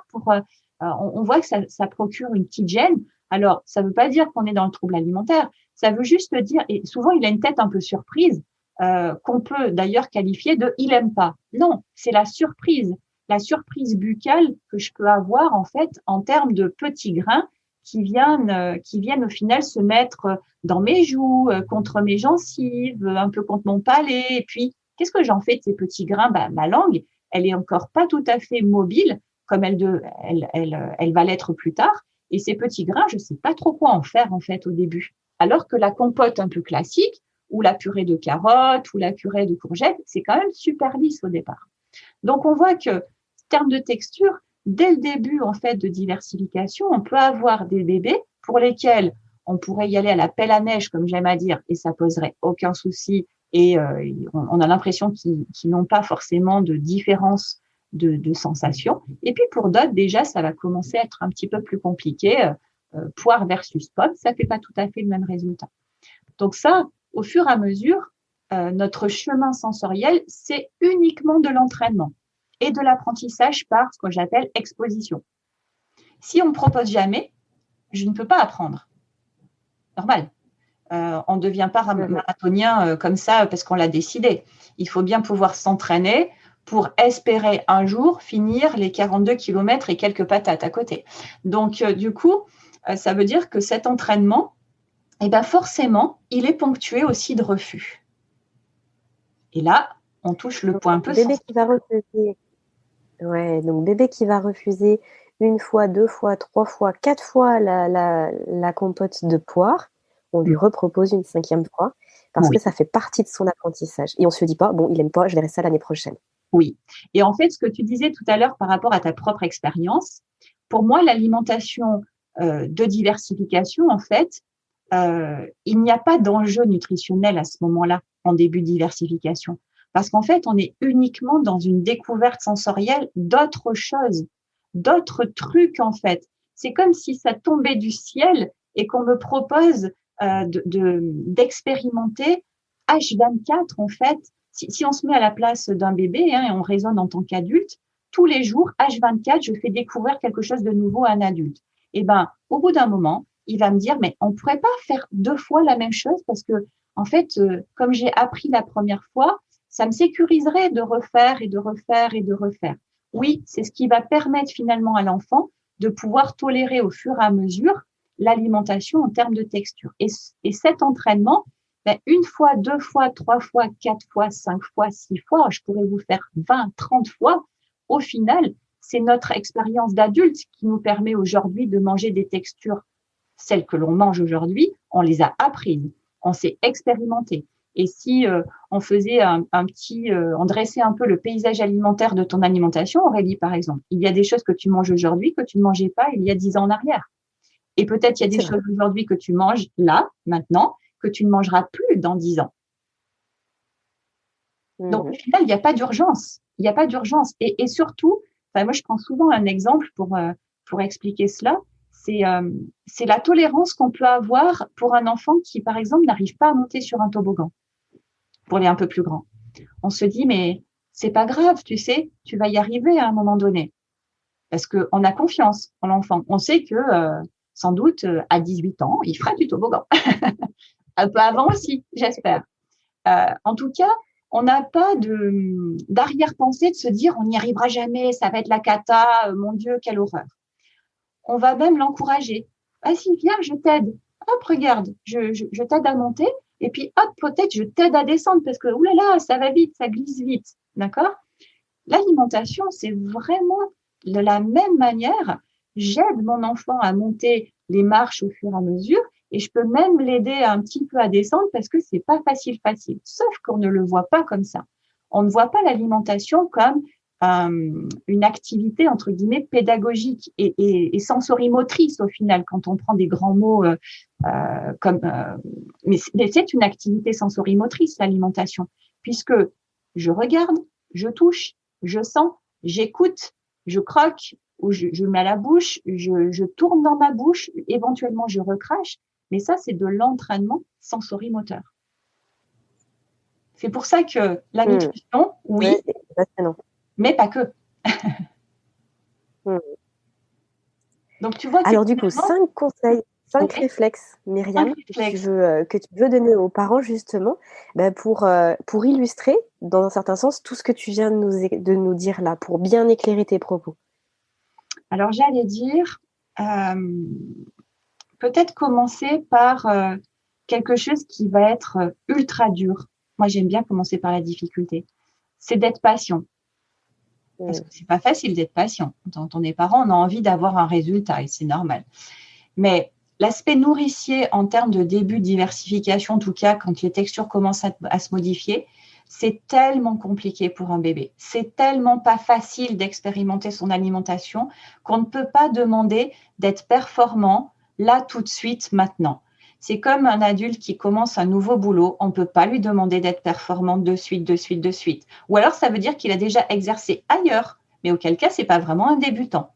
on voit que ça procure une petite gêne. Alors, ça ne veut pas dire qu'on est dans le trouble alimentaire. Ça veut juste dire, et souvent, il a une tête un peu surprise, qu'on peut d'ailleurs qualifier de « il aime pas ». Non, c'est la surprise buccale que je peux avoir en fait en termes de petits grains qui viennent au final se mettre dans mes joues, contre mes gencives, un peu contre mon palais. Et puis, qu'est-ce que j'en fais de ces petits grains? Ma langue, elle est encore pas tout à fait mobile comme elle va l'être plus tard. Et ces petits grains, je sais pas trop quoi en faire en fait au début. Alors que la compote un peu classique, ou la purée de carottes, ou la purée de courgettes, c'est quand même super lisse au départ. Donc, on voit que, en termes de texture, dès le début, en fait, de diversification, on peut avoir des bébés pour lesquels on pourrait y aller à la pelle à neige, comme j'aime à dire, et ça poserait aucun souci. Et on a l'impression qu'ils n'ont pas forcément de différence de sensation. Et puis, pour d'autres, déjà, ça va commencer à être un petit peu plus compliqué. Poire versus pomme, ça fait pas tout à fait le même résultat. Donc ça, au fur et à mesure, notre chemin sensoriel, c'est uniquement de l'entraînement et de l'apprentissage par ce que j'appelle exposition. Si on ne me propose jamais, je ne peux pas apprendre. Normal. On ne devient pas marathonien comme ça parce qu'on l'a décidé. Il faut bien pouvoir s'entraîner pour espérer un jour finir les 42 kilomètres et quelques patates à côté. Donc, du coup, ça veut dire que cet entraînement, eh ben forcément, il est ponctué aussi de refus. Et là, on touche le point un peu bébé qui va refuser. Ouais, donc bébé qui va refuser une fois, 2 fois, 3 fois, 4 fois la compote de poire, on lui repropose une 5e fois parce que ça fait partie de son apprentissage. Et on se dit pas, bon, il aime pas, je verrai ça l'année prochaine. Oui. Et en fait, ce que tu disais tout à l'heure par rapport à ta propre expérience, pour moi, l'alimentation de diversification, en fait, il n'y a pas d'enjeu nutritionnel à ce moment-là, en début de diversification. Parce qu'en fait, on est uniquement dans une découverte sensorielle d'autres choses, d'autres trucs, en fait. C'est comme si ça tombait du ciel et qu'on me propose d'expérimenter H24, en fait. Si on se met à la place d'un bébé et on raisonne en tant qu'adulte, tous les jours, H24, je fais découvrir quelque chose de nouveau à un adulte. Et ben, au bout d'un moment, il va me dire, mais on pourrait pas faire 2 fois la même chose parce que, en fait, comme j'ai appris la première fois, ça me sécuriserait de refaire et de refaire et de refaire. Oui, c'est ce qui va permettre finalement à l'enfant de pouvoir tolérer au fur et à mesure l'alimentation en termes de texture. Et cet entraînement, 1 fois, 2 fois, 3 fois, 4 fois, 5 fois, 6 fois, je pourrais vous faire 20, 30 fois. Au final, c'est notre expérience d'adulte qui nous permet aujourd'hui de manger des textures, celles que l'on mange aujourd'hui, on les a apprises, on s'est expérimenté. Et si on faisait on dressait un peu le paysage alimentaire de ton alimentation, Aurélie, par exemple, il y a des choses que tu manges aujourd'hui que tu ne mangeais pas il y a 10 ans en arrière. Et peut-être il y a des choses aujourd'hui que tu manges là, maintenant, que tu ne mangeras plus dans 10 ans. Donc, au final, il n'y a pas d'urgence. Il n'y a pas d'urgence. Et surtout, moi, je prends souvent un exemple pour expliquer cela. C'est la tolérance qu'on peut avoir pour un enfant qui, par exemple, n'arrive pas à monter sur un toboggan, pour les un peu plus grands. On se dit, mais c'est pas grave, tu sais, tu vas y arriver à un moment donné. Parce qu'on a confiance en l'enfant. On sait que, sans doute, à 18 ans, il fera du toboggan. Un peu avant aussi, j'espère. En tout cas, on n'a pas d'arrière-pensée de se dire on n'y arrivera jamais, ça va être la cata, mon Dieu, quelle horreur. On va même l'encourager. Vas-y, viens, je t'aide. Hop, regarde, je t'aide à monter. Et puis, hop, peut-être je t'aide à descendre parce que, oulala, ça va vite, ça glisse vite. D'accord? L'alimentation, c'est vraiment de la même manière. J'aide mon enfant à monter les marches au fur et à mesure. Et je peux même l'aider un petit peu à descendre parce que c'est pas facile. Sauf qu'on ne le voit pas comme ça. On ne voit pas l'alimentation comme une activité entre guillemets pédagogique et sensorimotrice au final. Quand on prend des grands mots mais c'est une activité sensorimotrice l'alimentation, puisque je regarde, je touche, je sens, j'écoute, je croque ou je mets à la bouche, je tourne dans ma bouche, éventuellement je recrache. Mais ça, c'est de l'entraînement sensorimoteur. C'est pour ça que la nutrition, oui, mais pas que. Donc, tu vois. Alors, du coup, 5 conseils, 5 réflexes, Myriam, que tu veux donner aux parents, justement, pour illustrer, dans un certain sens, tout ce que tu viens de nous dire là, pour bien éclairer tes propos. Alors, j'allais dire. Peut-être commencer par quelque chose qui va être ultra dur. Moi, j'aime bien commencer par la difficulté. C'est d'être patient. Parce que c'est pas facile d'être patient. Quand on est parent, on a envie d'avoir un résultat et c'est normal. Mais l'aspect nourricier en termes de début de diversification, en tout cas, quand les textures commencent à se modifier, c'est tellement compliqué pour un bébé. C'est tellement pas facile d'expérimenter son alimentation qu'on ne peut pas demander d'être performant là, tout de suite, maintenant. C'est comme un adulte qui commence un nouveau boulot, on ne peut pas lui demander d'être performant de suite. Ou alors, ça veut dire qu'il a déjà exercé ailleurs, mais auquel cas, ce n'est pas vraiment un débutant.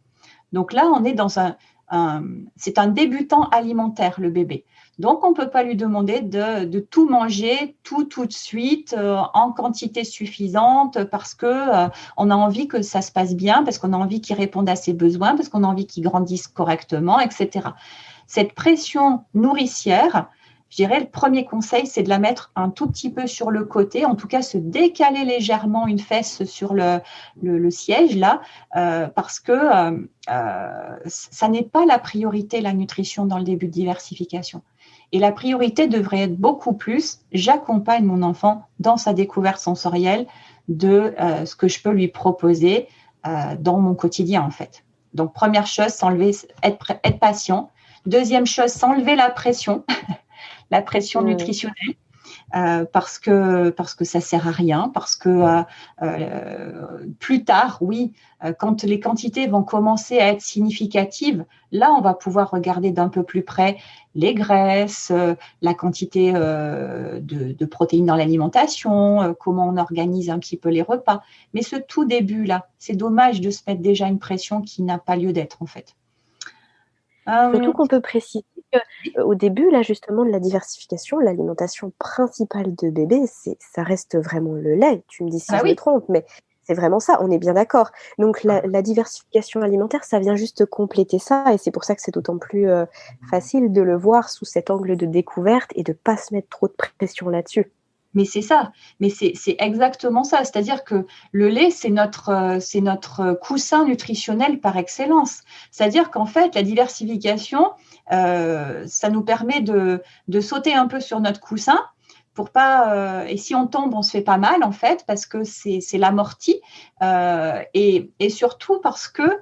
Donc là, on est dans c'est un débutant alimentaire, le bébé. Donc, on ne peut pas lui demander de tout manger tout de suite en quantité suffisante parce que on a envie que ça se passe bien, parce qu'on a envie qu'il réponde à ses besoins, parce qu'on a envie qu'il grandisse correctement, etc. Cette pression nourricière, je dirais, le premier conseil, c'est de la mettre un tout petit peu sur le côté, en tout cas se décaler légèrement une fesse sur le siège là, parce que ça n'est pas la priorité, la nutrition dans le début de diversification. Et la priorité devrait être beaucoup plus, j'accompagne mon enfant dans sa découverte sensorielle de ce que je peux lui proposer dans mon quotidien en fait. Donc première chose, être patient. Deuxième chose, s'enlever la pression nutritionnelle, parce que ça sert à rien, parce que plus tard, oui, quand les quantités vont commencer à être significatives, là, on va pouvoir regarder d'un peu plus près les graisses, la quantité de protéines dans l'alimentation, comment on organise un petit peu les repas. Mais ce tout début-là, c'est dommage de se mettre déjà une pression qui n'a pas lieu d'être, en fait. Surtout qu'on peut préciser qu'au début, là, justement, de la diversification, l'alimentation principale de bébé, ça reste vraiment le lait. Tu me dis si je me trompe, mais c'est vraiment ça, on est bien d'accord. Donc, la diversification alimentaire, ça vient juste compléter ça, et c'est pour ça que c'est d'autant plus facile de le voir sous cet angle de découverte et de ne pas se mettre trop de pression là-dessus. Mais c'est ça, mais c'est exactement ça. C'est-à-dire que le lait, c'est notre coussin nutritionnel par excellence. C'est-à-dire qu'en fait, la diversification, ça nous permet de sauter un peu sur notre coussin pour pas. Et si on tombe, on se fait pas mal en fait, parce que c'est l'amorti, et surtout parce que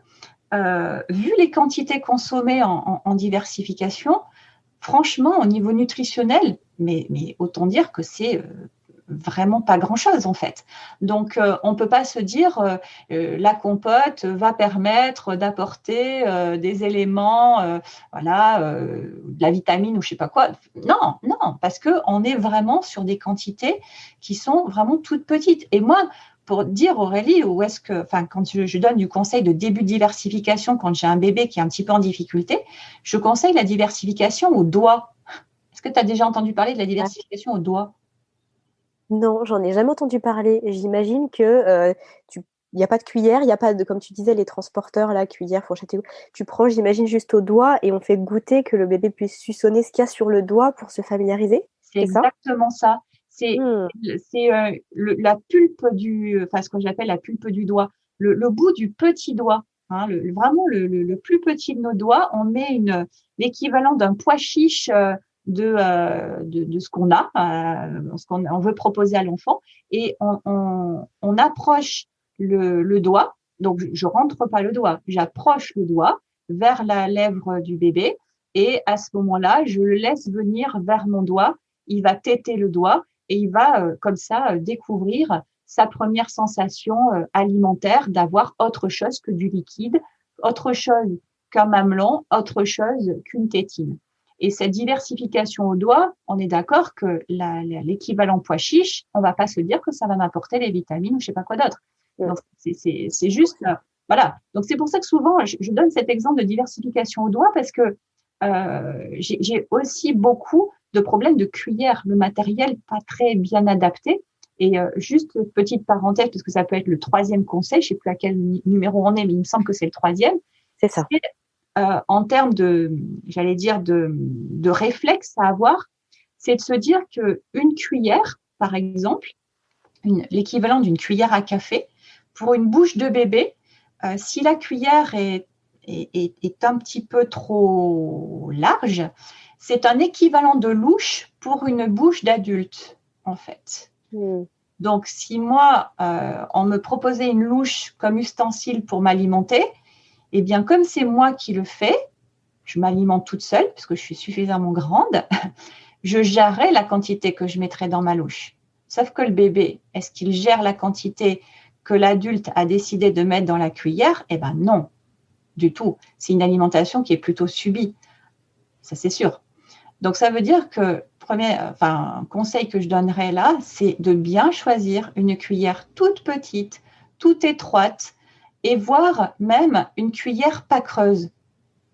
vu les quantités consommées en diversification, franchement, au niveau nutritionnel, mais autant dire que c'est vraiment pas grand-chose en fait. Donc, on ne peut pas se dire la compote va permettre d'apporter des éléments, de la vitamine ou je sais pas quoi. Non, non, parce qu'on est vraiment sur des quantités qui sont vraiment toutes petites. Et moi, pour dire Aurélie, quand je donne du conseil de début de diversification, quand j'ai un bébé qui est un petit peu en difficulté, je conseille la diversification au doigt. Est-ce que tu as déjà entendu parler de la diversification au doigt? Non, j'en ai jamais entendu parler. J'imagine que il n'y a pas de cuillère, il n'y a pas de, comme tu disais, les transporteurs, là, cuillère, fourchette. Tu prends, j'imagine, juste au doigt et on fait goûter que le bébé puisse suçonner ce qu'il y a sur le doigt pour se familiariser. C'est C'est ça? exactement ça. Hmm. C'est la pulpe ce que j'appelle la pulpe du doigt, le bout du petit doigt, hein, vraiment le plus petit de nos doigts. On met l'équivalent d'un pois chiche de ce qu'on a, ce qu'on veut proposer à l'enfant, et on approche le doigt. Donc, je rentre pas le doigt, j'approche le doigt vers la lèvre du bébé, et à ce moment-là, je le laisse venir vers mon doigt. Il va téter le doigt et il va comme ça découvrir sa première sensation alimentaire d'avoir autre chose que du liquide, autre chose qu'un mamelon, autre chose qu'une tétine. Et cette diversification au doigt, on est d'accord que l'équivalent pois chiche, on va pas se dire que ça va m'apporter les vitamines ou je sais pas quoi d'autre. Donc c'est juste voilà. Donc c'est pour ça que souvent je donne cet exemple de diversification au doigt parce que j'ai aussi beaucoup de problèmes de cuillère, le matériel pas très bien adapté. Et juste petite parenthèse, parce que ça peut être le troisième conseil, je sais plus à quel numéro on est, mais il me semble que c'est le troisième. C'est ça. En termes j'allais dire, de réflexe à avoir, c'est de se dire qu'une cuillère, par exemple, l'équivalent d'une cuillère à café, pour une bouche de bébé, si la cuillère est un petit peu trop large, c'est un équivalent de louche pour une bouche d'adulte, en fait. Donc, si moi, on me proposait une louche comme ustensile pour m'alimenter, eh bien, comme c'est moi qui le fais, je m'alimente toute seule, parce que je suis suffisamment grande, je gérerai la quantité que je mettrai dans ma louche. Sauf que le bébé, est-ce qu'il gère la quantité que l'adulte a décidé de mettre dans la cuillère? Eh bien, non, du tout. C'est une alimentation qui est plutôt subie. Ça, c'est sûr. Donc, ça veut dire que, un conseil que je donnerais là, c'est de bien choisir une cuillère toute petite, toute étroite, et voire même une cuillère pas creuse.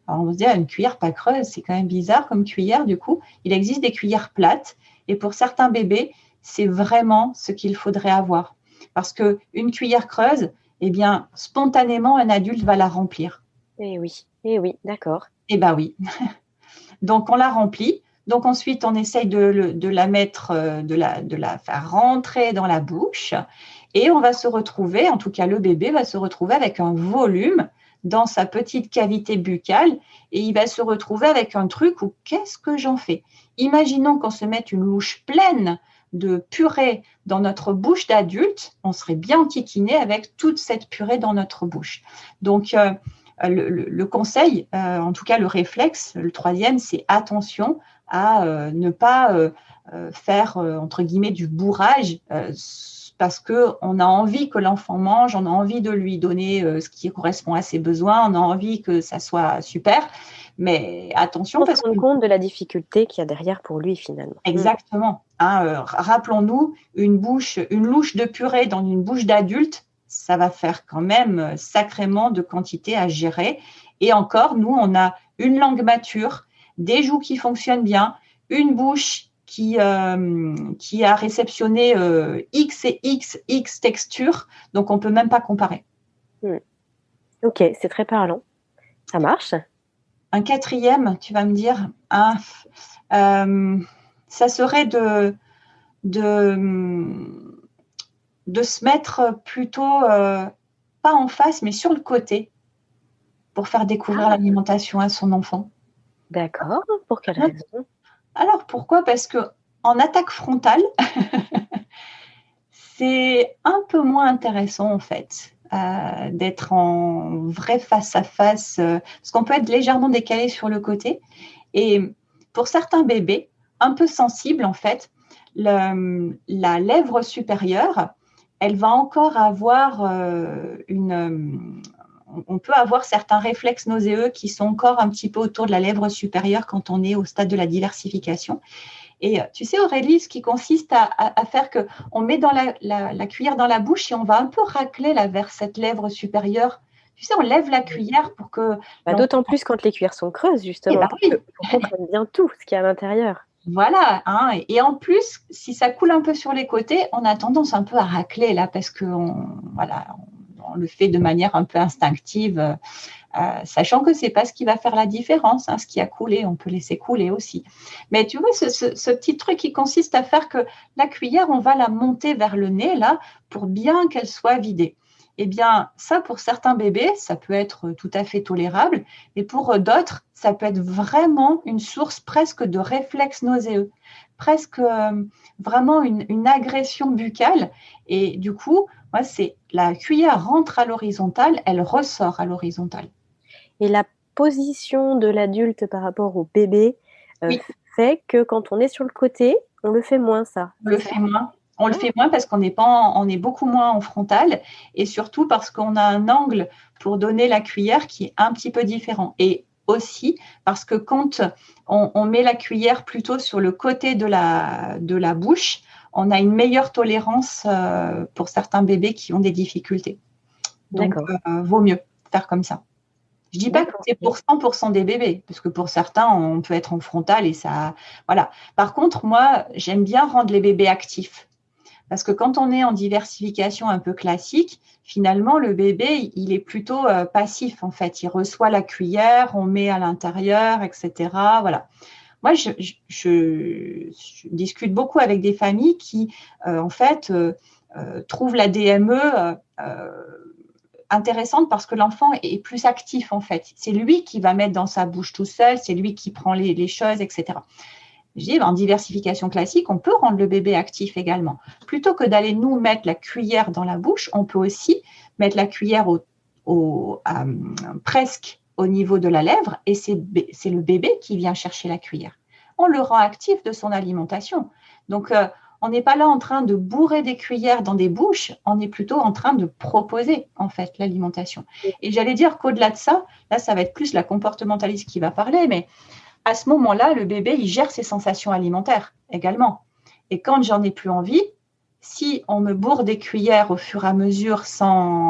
Alors, on va se dire, une cuillère pas creuse, c'est quand même bizarre comme cuillère, du coup. Il existe des cuillères plates, et pour certains bébés, c'est vraiment ce qu'il faudrait avoir. Parce qu'une cuillère creuse, eh bien, spontanément, un adulte va la remplir. Eh oui, d'accord. Eh bien oui. Donc, on la remplit. Donc, ensuite, on essaye de la mettre, de la faire rentrer dans la bouche. Et on va se retrouver, en tout cas, le bébé va se retrouver avec un volume dans sa petite cavité buccale et il va se retrouver avec un truc où qu'est-ce que j'en fais? Imaginons qu'on se mette une louche pleine de purée dans notre bouche d'adulte, on serait bien enquiquiné avec toute cette purée dans notre bouche. Donc, le conseil, en tout cas le réflexe, le troisième, c'est attention à ne pas faire, entre guillemets, du bourrage parce qu'on a envie que l'enfant mange, on a envie de lui donner ce qui correspond à ses besoins, on a envie que ça soit super, mais attention. On se rend compte de la difficulté qu'il y a derrière pour lui finalement. Exactement. Rappelons-nous, une louche de purée dans une bouche d'adulte, ça va faire quand même sacrément de quantité à gérer. Et encore, nous, on a une langue mature, des joues qui fonctionnent bien, une bouche qui a réceptionné X et X textures, donc on ne peut même pas comparer. Ok, c'est très parlant. Ça marche. Un quatrième, tu vas me dire, ça serait de se mettre plutôt, pas en face, mais sur le côté, pour faire découvrir l'alimentation à son enfant. D'accord, pour quelle raison? Alors, pourquoi? Parce qu'en attaque frontale, c'est un peu moins intéressant, en fait, d'être en vrai face-à-face, parce qu'on peut être légèrement décalé sur le côté. Et pour certains bébés, un peu sensible, en fait, la lèvre supérieure, elle va encore avoir on peut avoir certains réflexes nauséeux qui sont encore un petit peu autour de la lèvre supérieure quand on est au stade de la diversification. Et tu sais, Aurélie, ce qui consiste à faire qu'on met dans la cuillère dans la bouche et on va un peu racler là, vers cette lèvre supérieure. Tu sais, on lève la cuillère pour que… D'autant plus quand les cuillères sont creuses, justement, pour qu'on prenne bien tout ce qu'il y a à l'intérieur. Voilà, hein, et en plus, si ça coule un peu sur les côtés, on a tendance un peu à racler là, parce qu'on on le fait de manière un peu instinctive, sachant que c'est pas ce qui va faire la différence. Hein, ce qui a coulé, on peut laisser couler aussi. Mais tu vois, ce petit truc qui consiste à faire que la cuillère, on va la monter vers le nez là, pour bien qu'elle soit vidée. Eh bien, ça, pour certains bébés, ça peut être tout à fait tolérable. Et pour d'autres, ça peut être vraiment une source presque de réflexe nauséeux, presque vraiment une agression buccale. Et du coup, moi, c'est la cuillère rentre à l'horizontale, elle ressort à l'horizontale. Et la position de l'adulte par rapport au bébé fait que quand on est sur le côté, on le fait moins, ça. On le fait moins. On le fait moins parce qu'on est beaucoup moins en frontal et surtout parce qu'on a un angle pour donner la cuillère qui est un petit peu différent. Et aussi parce que quand on met la cuillère plutôt sur le côté de la bouche, on a une meilleure tolérance pour certains bébés qui ont des difficultés. Donc, vaut mieux faire comme ça. Je ne dis pas que c'est pour 100% des bébés, parce que pour certains, on peut être en frontal et ça… Voilà. Par contre, moi, j'aime bien rendre les bébés actifs. Parce que quand on est en diversification un peu classique, finalement, le bébé, il est plutôt passif, en fait. Il reçoit la cuillère, on met à l'intérieur, etc. Voilà. Moi, je discute beaucoup avec des familles qui, en fait, trouvent la DME intéressante parce que l'enfant est plus actif, en fait. C'est lui qui va mettre dans sa bouche tout seul, c'est lui qui prend les choses, etc. Je dis, en diversification classique, on peut rendre le bébé actif également. Plutôt que d'aller nous mettre la cuillère dans la bouche, on peut aussi mettre la cuillère presque au niveau de la lèvre et c'est le bébé qui vient chercher la cuillère. On le rend actif de son alimentation. Donc, on n'est pas là en train de bourrer des cuillères dans des bouches, on est plutôt en train de proposer, en fait, l'alimentation. Et j'allais dire qu'au-delà de ça, là, ça va être plus la comportementaliste qui va parler, mais à ce moment-là, le bébé, il gère ses sensations alimentaires également. Et quand j'en ai plus envie, si on me bourre des cuillères au fur et à mesure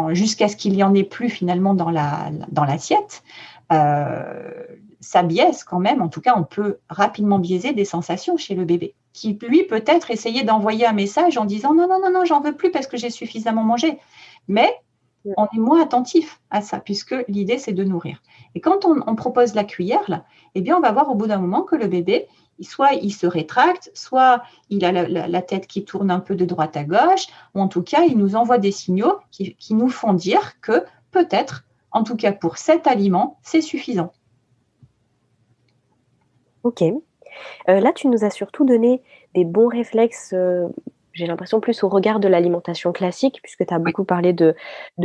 jusqu'à ce qu'il n'y en ait plus finalement dans l'assiette, ça biaise quand même. En tout cas, on peut rapidement biaiser des sensations chez le bébé, qui lui peut-être essayer d'envoyer un message en disant non, non, non, non, j'en veux plus parce que j'ai suffisamment mangé. Mais on est moins attentif à ça, puisque l'idée, c'est de nourrir. Et quand on propose la cuillère, là, eh bien, on va voir au bout d'un moment que le bébé, soit il se rétracte, soit il a la tête qui tourne un peu de droite à gauche, ou en tout cas, il nous envoie des signaux qui nous font dire que peut-être, en tout cas pour cet aliment, c'est suffisant. Ok. Là, tu nous as surtout donné des bons réflexes, j'ai l'impression plus au regard de l'alimentation classique, puisque tu as beaucoup parlé de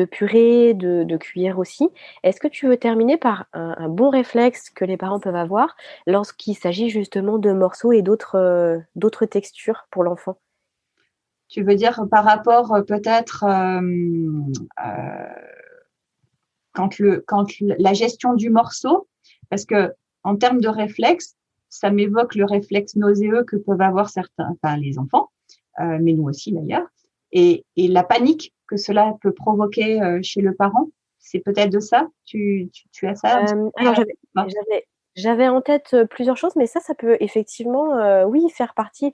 purée, de cuillère aussi. Est-ce que tu veux terminer par un bon réflexe que les parents peuvent avoir lorsqu'il s'agit justement de morceaux et d'autres textures pour l'enfant? Tu veux dire par rapport peut-être quand la gestion du morceau, parce que en termes de réflexe, ça m'évoque le réflexe nauséeux que peuvent avoir certains, enfin les enfants, mais nous aussi d'ailleurs, et la panique que cela peut provoquer chez le parent. C'est peut-être de ça. Tu as ça? Alors j'avais en tête plusieurs choses, mais ça peut effectivement, oui, faire partie.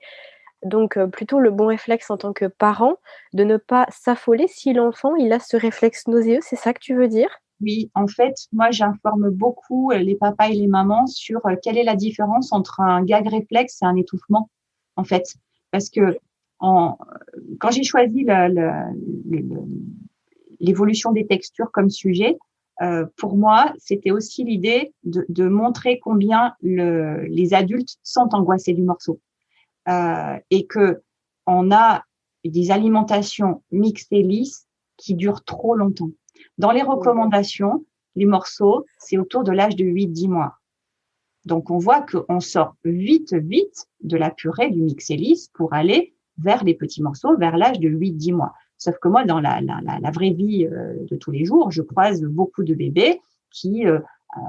Donc plutôt le bon réflexe en tant que parent, de ne pas s'affoler si l'enfant il a ce réflexe nauséeux, c'est ça que tu veux dire? Oui, en fait, moi, j'informe beaucoup les papas et les mamans sur quelle est la différence entre un gag réflexe et un étouffement, en fait. Parce que quand j'ai choisi l'évolution des textures comme sujet, pour moi, c'était aussi l'idée de montrer combien les adultes sont angoissés du morceau et que on a des alimentations mixtes et lisses qui durent trop longtemps. Dans les recommandations, les morceaux, c'est autour de l'âge de 8-10 mois. Donc, on voit qu'on sort vite de la purée du Mixelis pour aller vers les petits morceaux, vers l'âge de 8-10 mois. Sauf que moi, dans la vraie vie de tous les jours, je croise beaucoup de bébés qui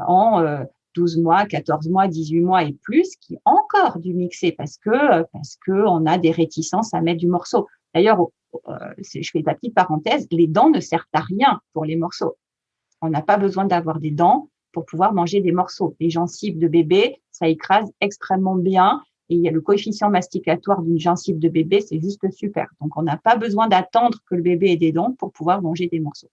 ont 12 mois, 14 mois, 18 mois et plus, qui ont encore du mixé parce que on a des réticences à mettre du morceau. D'ailleurs, je fais la petite parenthèse, les dents ne servent à rien pour les morceaux. On n'a pas besoin d'avoir des dents pour pouvoir manger des morceaux. Les gencives de bébé, ça écrase extrêmement bien. Et il y a le coefficient masticatoire d'une gencive de bébé, c'est juste super. Donc, on n'a pas besoin d'attendre que le bébé ait des dents pour pouvoir manger des morceaux.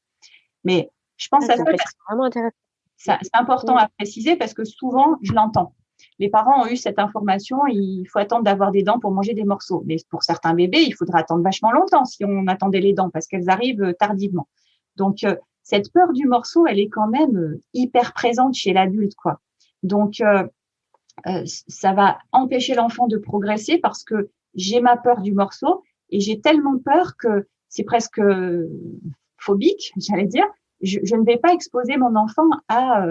Mais je pense à ça. C'est vraiment intéressant. C'est important à préciser parce que souvent, je l'entends. Les parents ont eu cette information, il faut attendre d'avoir des dents pour manger des morceaux. Mais pour certains bébés, il faudra attendre vachement longtemps si on attendait les dents parce qu'elles arrivent tardivement. Donc, cette peur du morceau, elle est quand même hyper présente chez l'adulte, quoi. Donc, ça va empêcher l'enfant de progresser parce que j'ai ma peur du morceau et j'ai tellement peur que c'est presque phobique, j'allais dire. Je ne vais pas exposer mon enfant à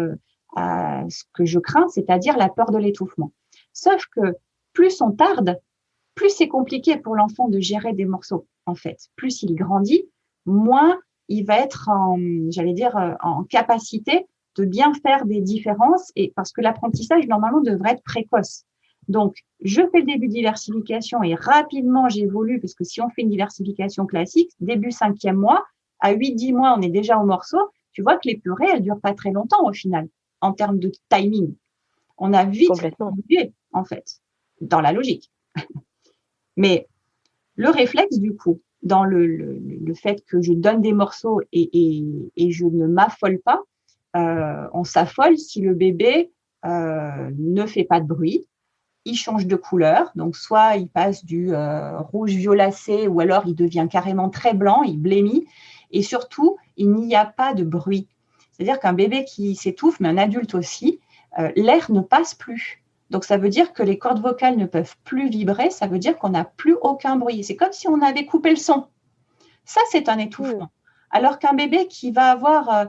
ce que je crains, c'est-à-dire la peur de l'étouffement. Sauf que plus on tarde, plus c'est compliqué pour l'enfant de gérer des morceaux, en fait. Plus il grandit, moins il va être en capacité de bien faire des différences et parce que l'apprentissage, normalement, devrait être précoce. Donc, je fais le début de diversification et rapidement, j'évolue parce que si on fait une diversification classique, début 5e mois, à 8-10 mois, on est déjà au morceau. Tu vois que les purées, elles durent pas très longtemps au final, en termes de timing. On a vite évolué, en fait, dans la logique. Mais le réflexe, du coup, dans le fait que je donne des morceaux et je ne m'affole pas, on s'affole si le bébé ne fait pas de bruit, il change de couleur, donc soit il passe du rouge violacé ou alors il devient carrément très blanc, il blêmit, et surtout, il n'y a pas de bruit. C'est-à-dire qu'un bébé qui s'étouffe, mais un adulte aussi, l'air ne passe plus. Donc, ça veut dire que les cordes vocales ne peuvent plus vibrer, ça veut dire qu'on n'a plus aucun bruit. C'est comme si on avait coupé le son. Ça, c'est un étouffement. Alors qu'un bébé qui va avoir,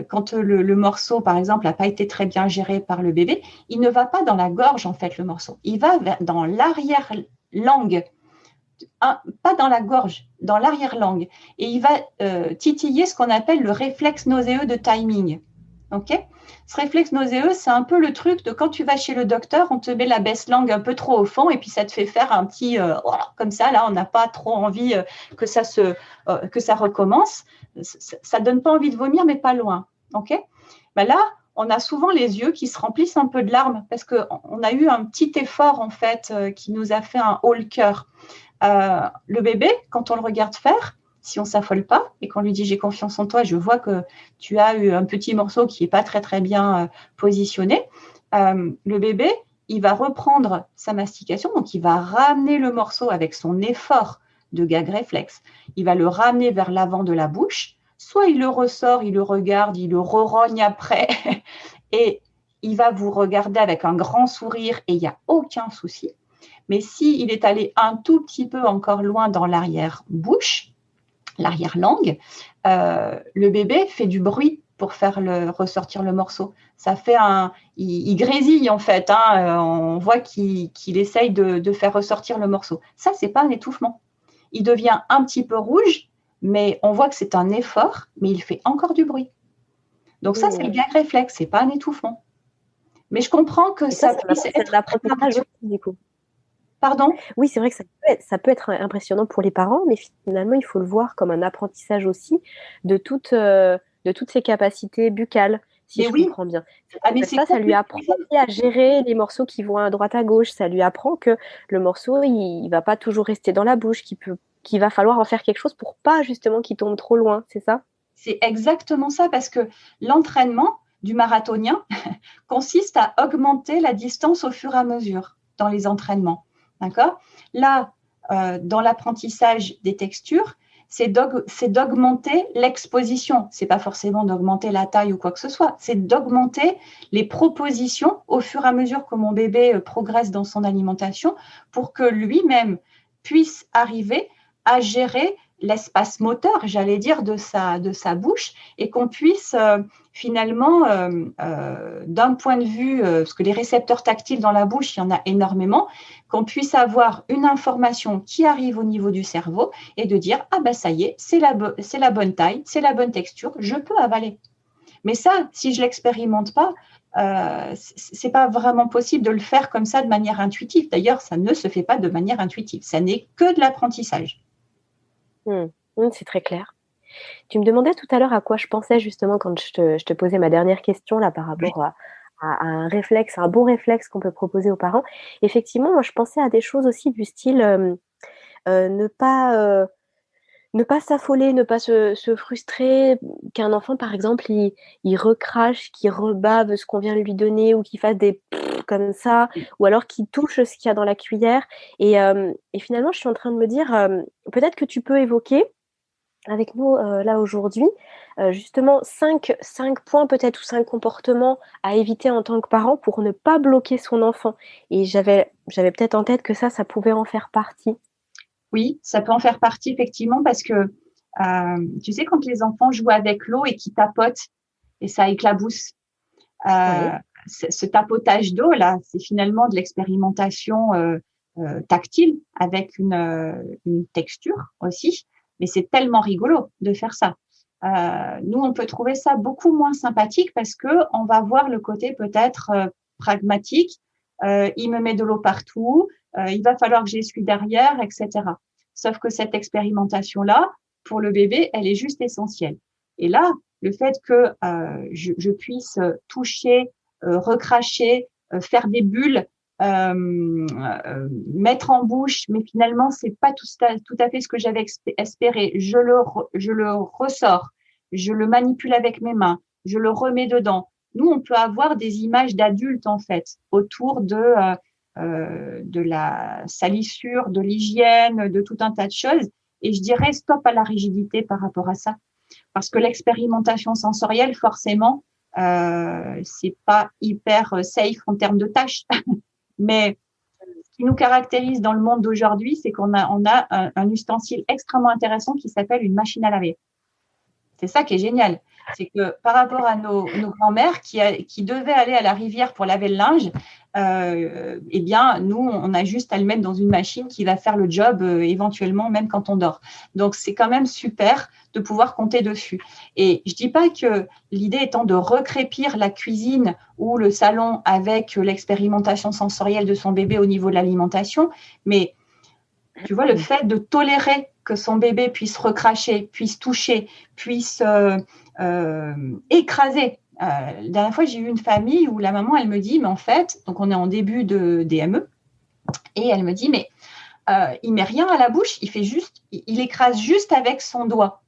quand le morceau, par exemple, n'a pas été très bien géré par le bébé, il ne va pas dans la gorge, en fait, le morceau. Il va dans l'arrière-langue, pas dans la gorge, dans l'arrière-langue. Et il va titiller ce qu'on appelle le réflexe nauséeux de timing. OK ? Ce réflexe nauséeux, c'est un peu le truc de quand tu vas chez le docteur, on te met la baisse-langue un peu trop au fond et puis ça te fait faire un petit comme ça. Là, on n'a pas trop envie que ça recommence. Ça donne pas envie de vomir, mais pas loin. OK ? Ben là, on a souvent les yeux qui se remplissent un peu de larmes parce qu'on a eu un petit effort en fait qui nous a fait un haut le cœur. Le bébé, quand on le regarde faire, si on ne s'affole pas et qu'on lui dit « j'ai confiance en toi, je vois que tu as eu un petit morceau qui n'est pas très très bien positionné », le bébé, il va reprendre sa mastication, donc il va ramener le morceau avec son effort de gag réflexe, il va le ramener vers l'avant de la bouche, soit il le ressort, il le regarde, il le re-rogne après et il va vous regarder avec un grand sourire et il n'y a aucun souci. Mais s'il est allé un tout petit peu encore loin dans l'arrière-bouche, l'arrière-langue, le bébé fait du bruit pour faire ressortir le morceau. Ça fait il grésille en fait. On voit qu'il essaye de faire ressortir le morceau. Ça, c'est pas un étouffement. Il devient un petit peu rouge, mais on voit que c'est un effort, mais il fait encore du bruit. Donc ça, c'est le gag réflexe, c'est pas un étouffement. Mais je comprends que ça puisse être l'apprentissage du coup. Pardon ? Oui, c'est vrai que ça peut être impressionnant pour les parents, mais finalement, il faut le voir comme un apprentissage aussi de toutes ses capacités buccales, si je comprends bien. Ça lui apprend à gérer les morceaux qui vont à droite à gauche. Ça lui apprend que le morceau, il va pas toujours rester dans la bouche, qu'il va falloir en faire quelque chose pour pas justement qu'il tombe trop loin, c'est ça ? C'est exactement ça, parce que l'entraînement du marathonien consiste à augmenter la distance au fur et à mesure dans les entraînements. D'accord ? Là, dans l'apprentissage des textures, c'est d'augmenter l'exposition. C'est pas forcément d'augmenter la taille ou quoi que ce soit. C'est d'augmenter les propositions au fur et à mesure que mon bébé progresse dans son alimentation pour que lui-même puisse arriver à gérer l'espace moteur, j'allais dire, de sa bouche, et qu'on puisse finalement, d'un point de vue, parce que les récepteurs tactiles dans la bouche, il y en a énormément, qu'on puisse avoir une information qui arrive au niveau du cerveau et de dire, ah ben ça y est, c'est la bonne taille, c'est la bonne texture, je peux avaler. Mais ça, si je ne l'expérimente pas, c'est pas vraiment possible de le faire comme ça de manière intuitive. D'ailleurs, ça ne se fait pas de manière intuitive. Ça n'est que de l'apprentissage. C'est très clair. Tu me demandais tout à l'heure à quoi je pensais justement quand je te posais ma dernière question là par rapport à un réflexe, un bon réflexe qu'on peut proposer aux parents. Effectivement, moi je pensais à des choses aussi du style ne pas s'affoler, ne pas se frustrer, qu'un enfant par exemple il recrache, qu'il rebave ce qu'on vient lui donner ou qu'il fasse des comme ça, ou alors qu'il touche ce qu'il y a dans la cuillère. Et finalement, je suis en train de me dire, peut-être que tu peux évoquer avec nous là aujourd'hui, justement 5 points peut-être ou 5 comportements à éviter en tant que parent pour ne pas bloquer son enfant. Et j'avais peut-être en tête que ça pouvait en faire partie. Oui, ça peut en faire partie effectivement parce que tu sais, quand les enfants jouent avec l'eau et qu'ils tapotent et ça éclabousse, Oui. ce tapotage d'eau là, c'est finalement de l'expérimentation tactile avec une texture aussi. Mais c'est tellement rigolo de faire ça. Nous, on peut trouver ça beaucoup moins sympathique parce que on va voir le côté peut-être pragmatique. Il me met de l'eau partout, il va falloir que j'essuie derrière, etc. Sauf que cette expérimentation-là, pour le bébé, elle est juste essentielle. Et là, le fait que je puisse toucher, recracher, faire des bulles, mettre en bouche, mais finalement, c'est pas tout à fait ce que j'avais espéré. Je le ressors, je le manipule avec mes mains, je le remets dedans. Nous, on peut avoir des images d'adultes, en fait, autour de la salissure, de l'hygiène, de tout un tas de choses. Et je dirais stop à la rigidité par rapport à ça. Parce que l'expérimentation sensorielle, forcément, c'est pas hyper safe en termes de tâches. Mais ce qui nous caractérise dans le monde d'aujourd'hui, c'est qu'on a un ustensile extrêmement intéressant qui s'appelle une machine à laver. C'est ça qui est génial. C'est que par rapport à nos grands-mères qui devaient aller à la rivière pour laver le linge, eh bien, nous, on a juste à le mettre dans une machine qui va faire le job éventuellement, même quand on dort. Donc, c'est quand même super de pouvoir compter dessus. Et je dis pas que l'idée étant de recrépir la cuisine ou le salon avec l'expérimentation sensorielle de son bébé au niveau de l'alimentation, mais tu vois, le fait de tolérer que son bébé puisse recracher, puisse toucher, puisse écraser. La dernière fois, j'ai eu une famille où la maman, elle me dit, mais en fait, donc on est en début de DME, et elle me dit, mais il met rien à la bouche, il écrase juste avec son doigt.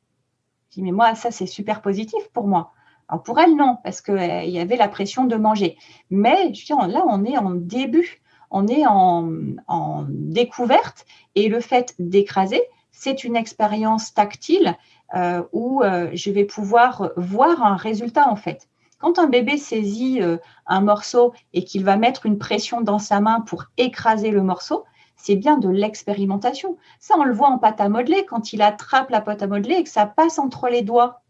Je dis, mais moi, ça, c'est super positif pour moi. Alors pour elle, non, parce qu'il y avait la pression de manger. Mais je dis, là, on est en début, on est en découverte, et le fait d'écraser, c'est une expérience tactile où je vais pouvoir voir un résultat en fait. Quand un bébé saisit un morceau et qu'il va mettre une pression dans sa main pour écraser le morceau, c'est bien de l'expérimentation. Ça, on le voit en pâte à modeler, quand il attrape la pâte à modeler et que ça passe entre les doigts.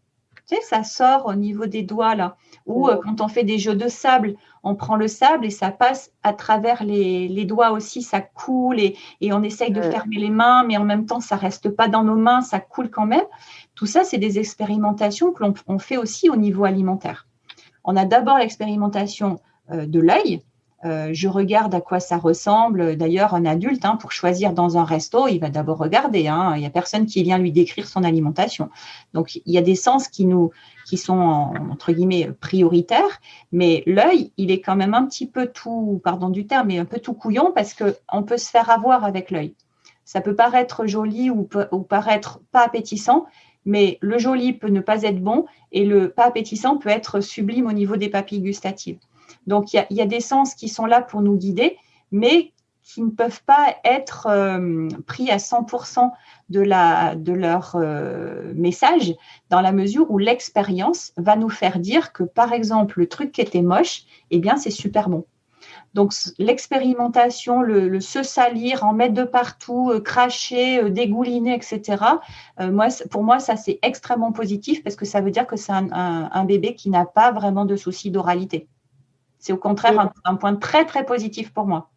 Tu sais, ça sort au niveau des doigts là. Ou quand on fait des jeux de sable, on prend le sable et ça passe à travers les doigts aussi, ça coule et on essaye de fermer les mains, mais en même temps, ça reste pas dans nos mains, ça coule quand même. Tout ça, c'est des expérimentations que l'on fait aussi au niveau alimentaire. On a d'abord l'expérimentation de l'œil. Je regarde à quoi ça ressemble. D'ailleurs, un adulte, pour choisir dans un resto, il va d'abord regarder. Il n'y a personne qui vient lui décrire son alimentation. Donc, il y a des sens qui sont, entre guillemets, prioritaires. Mais l'œil, il est quand même un petit peu tout, pardon du terme, mais un peu tout couillon parce qu'on peut se faire avoir avec l'œil. Ça peut paraître joli ou paraître pas appétissant, mais le joli peut ne pas être bon et le pas appétissant peut être sublime au niveau des papilles gustatives. Donc, il y a des sens qui sont là pour nous guider, mais qui ne peuvent pas être pris à 100% de leur message, dans la mesure où l'expérience va nous faire dire que, par exemple, le truc qui était moche, eh bien, c'est super bon. Donc, l'expérimentation, le se salir, en mettre de partout, cracher, dégouliner, etc. Pour moi, ça, c'est extrêmement positif parce que ça veut dire que c'est un bébé qui n'a pas vraiment de souci d'oralité. C'est au contraire un point très, très positif pour moi.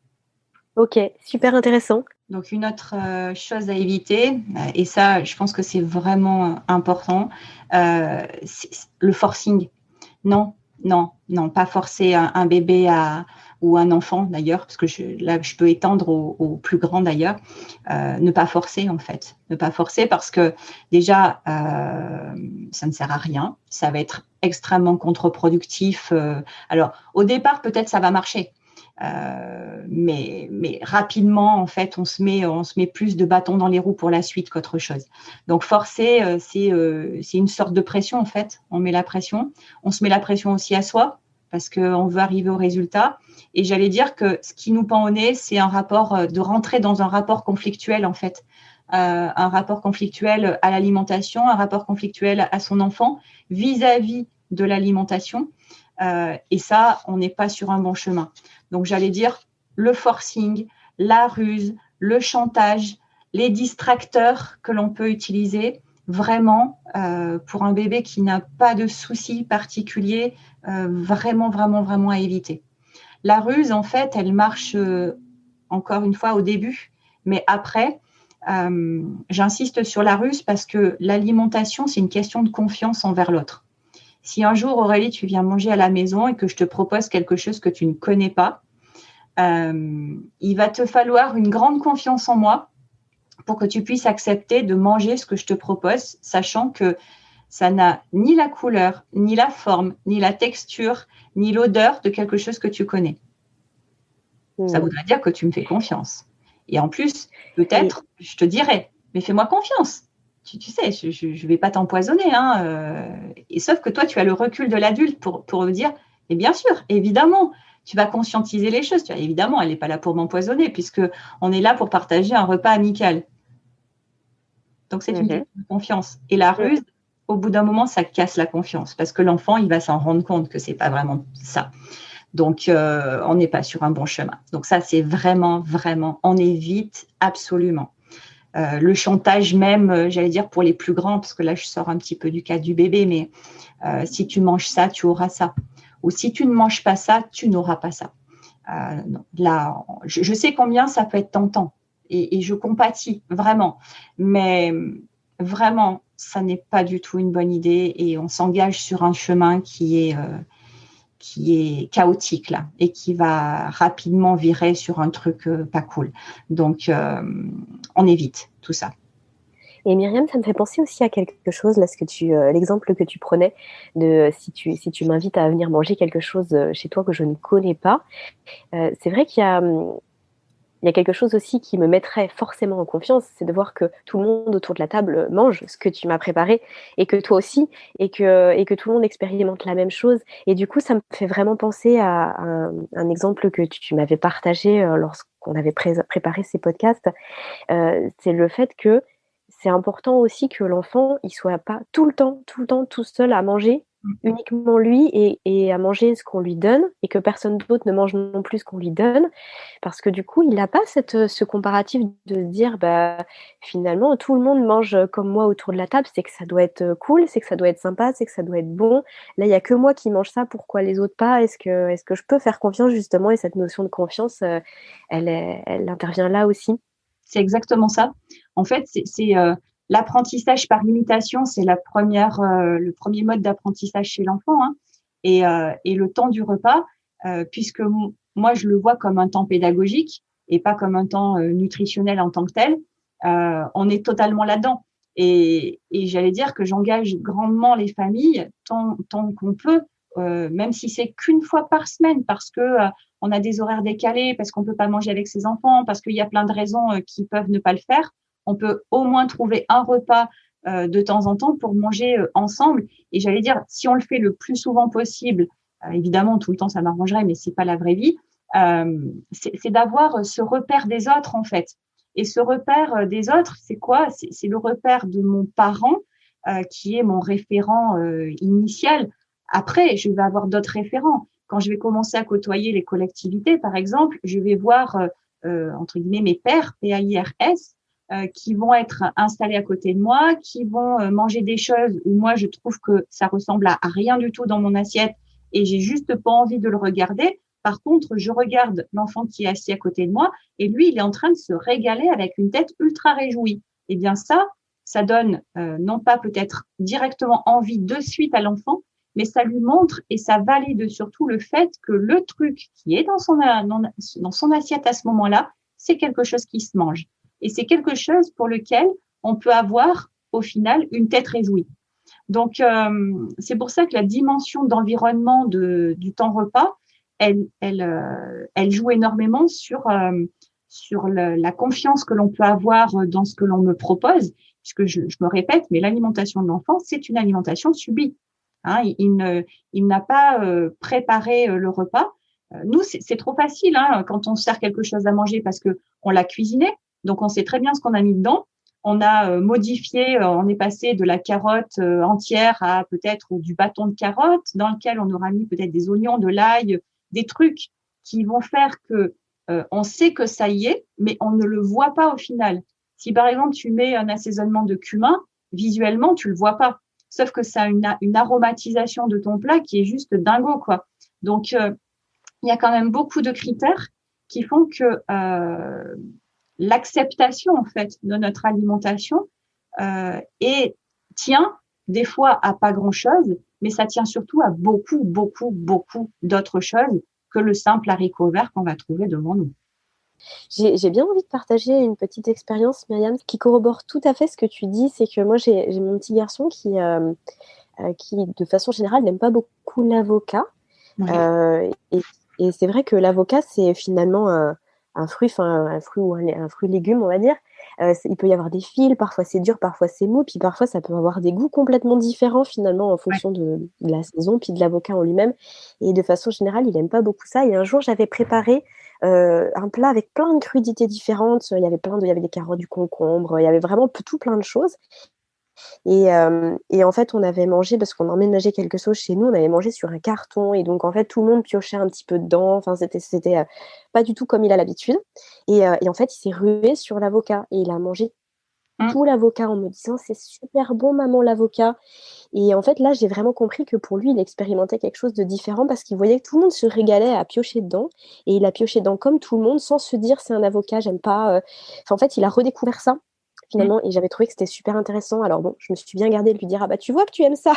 Ok, super intéressant. Donc, une autre chose à éviter, et ça, je pense que c'est vraiment important, c'est le forcing. Non, pas forcer un bébé ou un enfant d'ailleurs, parce que je peux étendre au plus grand d'ailleurs. Ne pas forcer en fait. Ne pas forcer parce que déjà, ça ne sert à rien. Ça va être extrêmement contre-productif. Alors, au départ, peut-être ça va marcher. Mais rapidement, en fait, on se met plus de bâtons dans les roues pour la suite qu'autre chose. Donc, forcer, c'est une sorte de pression, en fait. On met la pression. On se met la pression aussi à soi parce qu'on veut arriver au résultat. Et j'allais dire que ce qui nous pend au nez, c'est de rentrer dans un rapport conflictuel, en fait. Un rapport conflictuel à l'alimentation, un rapport conflictuel à son enfant vis-à-vis de l'alimentation. Et ça, on n'est pas sur un bon chemin. Donc, j'allais dire le forcing, la ruse, le chantage, les distracteurs que l'on peut utiliser, vraiment, pour un bébé qui n'a pas de soucis particuliers, vraiment, vraiment, vraiment à éviter. La ruse, en fait, elle marche encore une fois au début, mais après, j'insiste sur la ruse parce que l'alimentation, c'est une question de confiance envers l'autre. Si un jour, Aurélie, tu viens manger à la maison et que je te propose quelque chose que tu ne connais pas, il va te falloir une grande confiance en moi pour que tu puisses accepter de manger ce que je te propose, sachant que ça n'a ni la couleur, ni la forme, ni la texture, ni l'odeur de quelque chose que tu connais. Ça voudrait dire que tu me fais confiance. Et en plus, peut-être, je te dirais, mais fais-moi confiance. Tu sais, je ne vais pas t'empoisonner. Et sauf que toi, tu as le recul de l'adulte pour me dire, mais bien sûr, évidemment, tu vas conscientiser les choses. Évidemment, elle n'est pas là pour m'empoisonner puisqu'on est là pour partager un repas amical. Donc, c'est une question de confiance. Et la ruse, au bout d'un moment, ça casse la confiance parce que l'enfant, il va s'en rendre compte que ce n'est pas vraiment ça. Donc, on n'est pas sur un bon chemin. Donc, ça, c'est vraiment, vraiment, on évite absolument. Le chantage même, j'allais dire pour les plus grands, parce que là, je sors un petit peu du cas du bébé, mais si tu manges ça, tu auras ça. Ou si tu ne manges pas ça, tu n'auras pas ça. Non, là, je sais combien ça peut être tentant et je compatis vraiment. Mais vraiment, ça n'est pas du tout une bonne idée et on s'engage sur un chemin qui est chaotique là et qui va rapidement virer sur un truc pas cool. Donc, on évite tout ça. Et Myriam, ça me fait penser aussi à quelque chose, là, l'exemple que tu prenais de si tu m'invites à venir manger quelque chose chez toi que je ne connais pas. C'est vrai qu'il y a quelque chose aussi qui me mettrait forcément en confiance, c'est de voir que tout le monde autour de la table mange ce que tu m'as préparé et que toi aussi, et que tout le monde expérimente la même chose. Et du coup, ça me fait vraiment penser à un exemple que tu m'avais partagé lorsqu'on avait préparé ces podcasts. C'est le fait que c'est important aussi que l'enfant, il soit pas tout le temps, tout seul à manger, uniquement lui, et à manger ce qu'on lui donne, et que personne d'autre ne mange non plus ce qu'on lui donne, parce que du coup, il n'a pas ce comparatif de se dire, finalement, tout le monde mange comme moi autour de la table, c'est que ça doit être cool, c'est que ça doit être sympa, c'est que ça doit être bon. Là, il n'y a que moi qui mange ça, pourquoi les autres pas? Est-ce que je peux faire confiance, justement? Et cette notion de confiance, elle intervient là aussi. C'est exactement ça. En fait, c'est l'apprentissage par imitation, c'est le premier mode d'apprentissage chez l'enfant. Et le temps du repas, puisque moi, je le vois comme un temps pédagogique et pas comme un temps nutritionnel en tant que tel, on est totalement là-dedans. Et j'allais dire que j'engage grandement les familles tant qu'on peut, même si c'est qu'une fois par semaine, parce que on a des horaires décalés, parce qu'on peut pas manger avec ses enfants, parce qu'il y a plein de raisons qui peuvent ne pas le faire. On peut au moins trouver un repas de temps en temps pour manger ensemble. Et j'allais dire, si on le fait le plus souvent possible, évidemment, tout le temps, ça m'arrangerait, mais c'est pas la vraie vie, c'est d'avoir ce repère des autres, en fait. Et ce repère des autres, c'est quoi? C'est le repère de mon parent, qui est mon référent initial. Après, je vais avoir d'autres référents. quand je vais commencer à côtoyer les collectivités, par exemple, je vais voir, entre guillemets, mes pairs, PAIRS, qui vont être installés à côté de moi, qui vont manger des choses où moi, je trouve que ça ressemble à rien du tout dans mon assiette et j'ai juste pas envie de le regarder. Par contre, je regarde l'enfant qui est assis à côté de moi et lui, il est en train de se régaler avec une tête ultra réjouie. Eh bien, ça donne non pas peut-être directement envie de suite à l'enfant, mais ça lui montre et ça valide surtout le fait que le truc qui est dans son assiette à ce moment-là, c'est quelque chose qui se mange. Et c'est quelque chose pour lequel on peut avoir, au final, une tête réjouie. Donc, c'est pour ça que la dimension d'environnement du temps repas, elle joue énormément sur la confiance que l'on peut avoir dans ce que l'on me propose, puisque je me répète, mais l'alimentation de l'enfant, c'est une alimentation subie. Hein, il n'a pas préparé le repas. Nous, c'est trop facile quand on sert quelque chose à manger parce que on l'a cuisiné, donc on sait très bien ce qu'on a mis dedans. On a modifié, on est passé de la carotte entière à peut-être du bâton de carotte dans lequel on aura mis peut-être des oignons, de l'ail, des trucs qui vont faire que on sait que ça y est, mais on ne le voit pas au final. Si par exemple tu mets un assaisonnement de cumin, visuellement tu le vois pas. Sauf que ça a une aromatisation de ton plat qui est juste dingo, quoi. Donc, il y a quand même beaucoup de critères qui font que l'acceptation, en fait, de notre alimentation tient des fois à pas grand-chose, mais ça tient surtout à beaucoup, beaucoup, beaucoup d'autres choses que le simple haricot vert qu'on va trouver devant nous. J'ai bien envie de partager une petite expérience, Myriam, qui corrobore tout à fait ce que tu dis. C'est que moi, j'ai mon petit garçon qui, de façon générale, n'aime pas beaucoup l'avocat. Ouais. Et c'est vrai que l'avocat, c'est finalement un fruit ou un fruit légume, on va dire. Il peut y avoir des fils, parfois c'est dur, parfois c'est mou, puis parfois ça peut avoir des goûts complètement différents finalement en fonction de la saison, puis de l'avocat en lui-même. Et de façon générale, il n'aime pas beaucoup ça. Et un jour, j'avais préparé un plat avec plein de crudités différentes. Il y avait des carottes, du concombre, il y avait vraiment tout plein de choses. Et en fait, on avait mangé, parce qu'on emménageait quelque chose chez nous, on avait mangé sur un carton. Et donc, en fait, tout le monde piochait un petit peu dedans. Enfin, c'était pas du tout comme il a l'habitude. Et en fait, il s'est rué sur l'avocat. Et il a mangé tout l'avocat en me disant, c'est super bon, maman, l'avocat. Et en fait, là, j'ai vraiment compris que pour lui, il expérimentait quelque chose de différent parce qu'il voyait que tout le monde se régalait à piocher dedans. Et il a pioché dedans comme tout le monde sans se dire, c'est un avocat, j'aime pas. Enfin, en fait, il a redécouvert ça finalement, et j'avais trouvé que c'était super intéressant. Alors bon, je me suis bien gardée de lui dire, ah bah tu vois que tu aimes ça.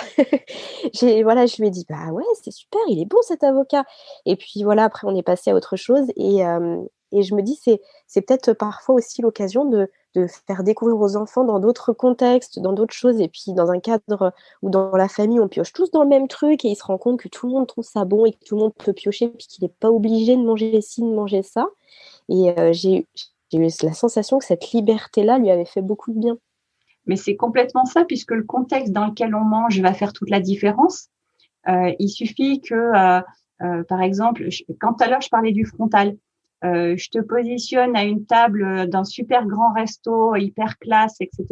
Je lui ai dit, bah ouais, c'est super, il est bon cet avocat. Et puis voilà, après on est passé à autre chose, et je me dis, c'est peut-être parfois aussi l'occasion de faire découvrir aux enfants dans d'autres contextes, dans d'autres choses, et puis dans un cadre où dans la famille on pioche tous dans le même truc, et il se rend compte que tout le monde trouve ça bon, et que tout le monde peut piocher, puis qu'il n'est pas obligé de manger ci, de manger ça. Et j'ai eu la sensation que cette liberté-là lui avait fait beaucoup de bien. Mais c'est complètement ça, puisque le contexte dans lequel on mange va faire toute la différence. Il suffit que, par exemple, quand tout à l'heure je parlais du frontal, je te positionne à une table d'un super grand resto, hyper classe, etc.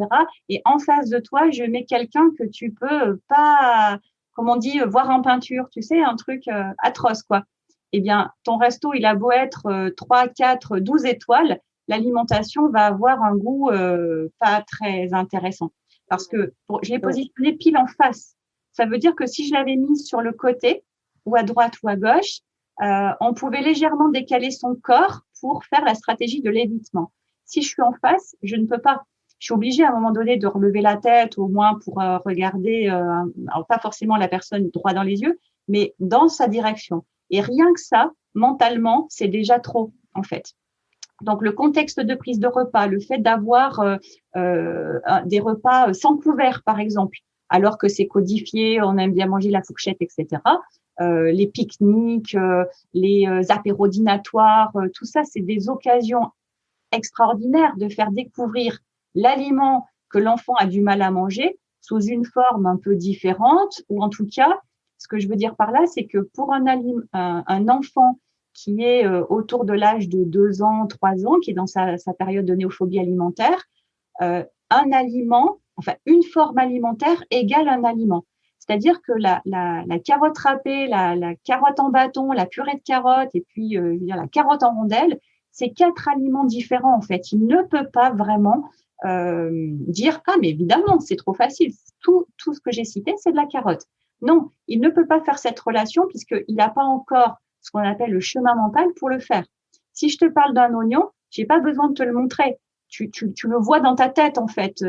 Et en face de toi, je mets quelqu'un que tu peux pas, comme on dit, voir en peinture, tu sais, un truc atroce, quoi. Eh bien, ton resto, il a beau être 3, 4, 12 étoiles, l'alimentation va avoir un goût pas très intéressant. Parce que je l'ai positionné pile en face. Ça veut dire que si je l'avais mise sur le côté, ou à droite ou à gauche, on pouvait légèrement décaler son corps pour faire la stratégie de l'évitement. Si je suis en face, je ne peux pas. Je suis obligée à un moment donné de relever la tête, au moins pour regarder, alors pas forcément la personne droit dans les yeux, mais dans sa direction. Et rien que ça, mentalement, c'est déjà trop, en fait. Donc, le contexte de prise de repas, le fait d'avoir des repas sans couvert, par exemple, alors que c'est codifié, on aime bien manger la fourchette, etc. Les pique-niques, les apéros dînatoires, tout ça, c'est des occasions extraordinaires de faire découvrir l'aliment que l'enfant a du mal à manger sous une forme un peu différente, ou en tout cas, ce que je veux dire par là, c'est que pour un enfant qui est autour de l'âge de 2 ans, 3 ans, qui est dans sa période de néophobie alimentaire, un aliment, enfin une forme alimentaire égale un aliment. C'est-à-dire que la carotte râpée, la carotte en bâton, la purée de carotte et puis je veux dire, la carotte en rondelle, c'est 4 aliments différents en fait. Il ne peut pas vraiment dire ah mais évidemment c'est trop facile. Tout ce que j'ai cité c'est de la carotte. Non, il ne peut pas faire cette relation puisqu'il n'a pas encore ce qu'on appelle le chemin mental pour le faire. Si je te parle d'un oignon, j'ai pas besoin de te le montrer. Tu le vois dans ta tête en fait.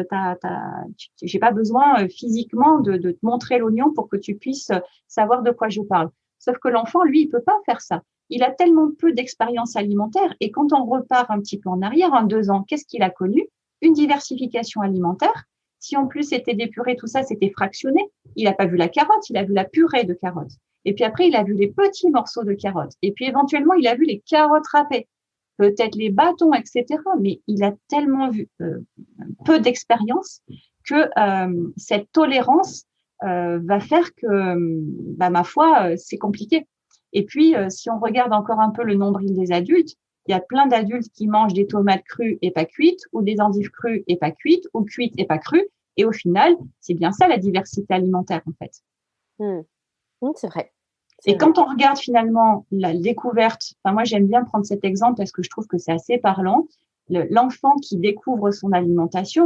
J'ai pas besoin physiquement de te montrer l'oignon pour que tu puisses savoir de quoi je parle. Sauf que l'enfant, lui, il peut pas faire ça. Il a tellement peu d'expérience alimentaire et quand on repart un petit peu en arrière, en 2 ans, qu'est-ce qu'il a connu? Une diversification alimentaire. Si en plus c'était des purées, tout ça, c'était fractionné. Il n'a pas vu la carotte, il a vu la purée de carotte. Et puis après, il a vu les petits morceaux de carotte. Et puis éventuellement, il a vu les carottes râpées. Peut-être les bâtons, etc. Mais il a tellement vu peu d'expérience que cette tolérance va faire que, ma foi, c'est compliqué. Et puis, si on regarde encore un peu le nombril des adultes, il y a plein d'adultes qui mangent des tomates crues et pas cuites, ou des endives crues et pas cuites, ou cuites et pas crues. Et au final, c'est bien ça la diversité alimentaire, en fait. C'est vrai. Et quand on regarde finalement la découverte, moi j'aime bien prendre cet exemple parce que je trouve que c'est assez parlant. L'enfant qui découvre son alimentation,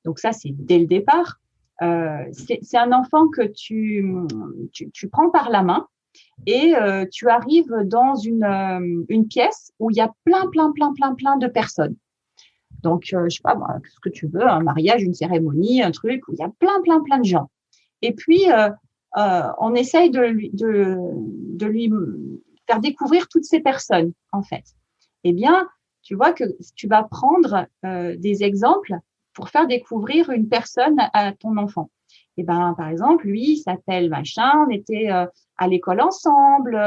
donc ça c'est dès le départ, c'est un enfant que tu prends par la main et tu arrives dans une pièce où il y a plein de personnes. Donc je sais pas ce que tu veux, un mariage, une cérémonie, un truc où il y a plein de gens. Et puis on essaye de lui faire découvrir toutes ces personnes, en fait. Eh bien, tu vois que tu vas prendre des exemples pour faire découvrir une personne à ton enfant. Eh ben, par exemple, lui, il s'appelle machin, on était à l'école ensemble,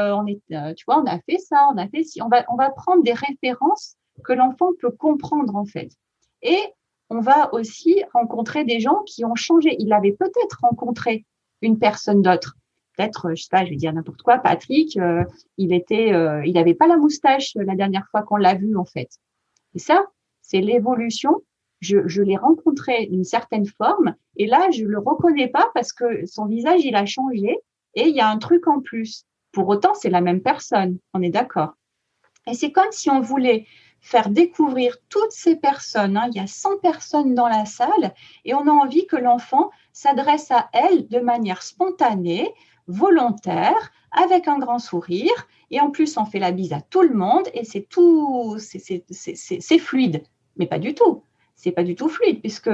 tu vois, on a fait ça, on a fait ci. On va prendre des références que l'enfant peut comprendre, en fait. Et on va aussi rencontrer des gens qui ont changé. Il avait peut-être rencontré une personne d'autre. Peut-être, je sais pas, je vais dire n'importe quoi, Patrick, il avait pas la moustache la dernière fois qu'on l'a vu, en fait. Et ça, c'est l'évolution. Je l'ai rencontré d'une certaine forme et là, je le reconnais pas parce que son visage, il a changé et il y a un truc en plus. Pour autant, c'est la même personne. On est d'accord. Et c'est comme si on voulait faire découvrir toutes ces personnes. Il y a 100 personnes dans la salle et on a envie que l'enfant s'adresse à elles de manière spontanée, volontaire, avec un grand sourire. Et en plus, on fait la bise à tout le monde et c'est fluide. Mais pas du tout. C'est pas du tout fluide puisque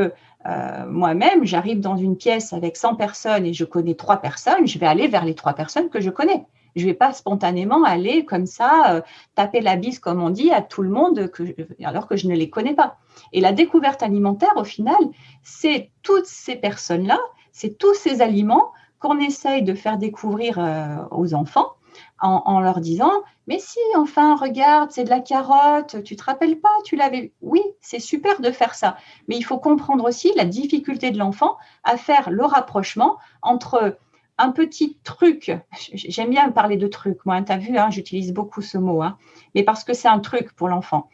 moi-même, j'arrive dans une pièce avec 100 personnes et je connais 3 personnes, je vais aller vers les 3 personnes que je connais. Je ne vais pas spontanément aller comme ça, taper la bise, comme on dit, à tout le monde, alors que je ne les connais pas. Et la découverte alimentaire, au final, c'est toutes ces personnes-là, c'est tous ces aliments qu'on essaye de faire découvrir aux enfants en leur disant « Mais si, enfin, regarde, c'est de la carotte, tu ne te rappelles pas, tu l'avais… » Oui, c'est super de faire ça, mais il faut comprendre aussi la difficulté de l'enfant à faire le rapprochement entre un petit truc, j'aime bien parler de truc, moi, tu as vu, j'utilise beaucoup ce mot, mais parce que c'est un truc pour l'enfant.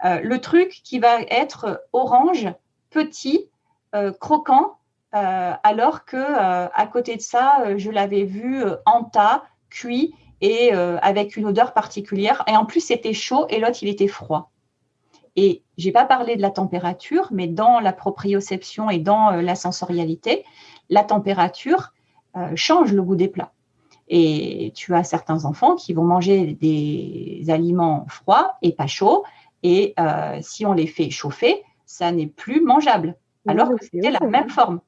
Le truc qui va être orange, petit, croquant, alors que à côté de ça, je l'avais vu en tas, cuit et avec une odeur particulière. Et en plus, c'était chaud et l'autre, il était froid. Et je n'ai pas parlé de la température, mais dans la proprioception et dans la sensorialité, la température change le goût des plats. Et tu as certains enfants qui vont manger des aliments froids et pas chauds, et si on les fait chauffer, ça n'est plus mangeable, alors que c'était la même forme.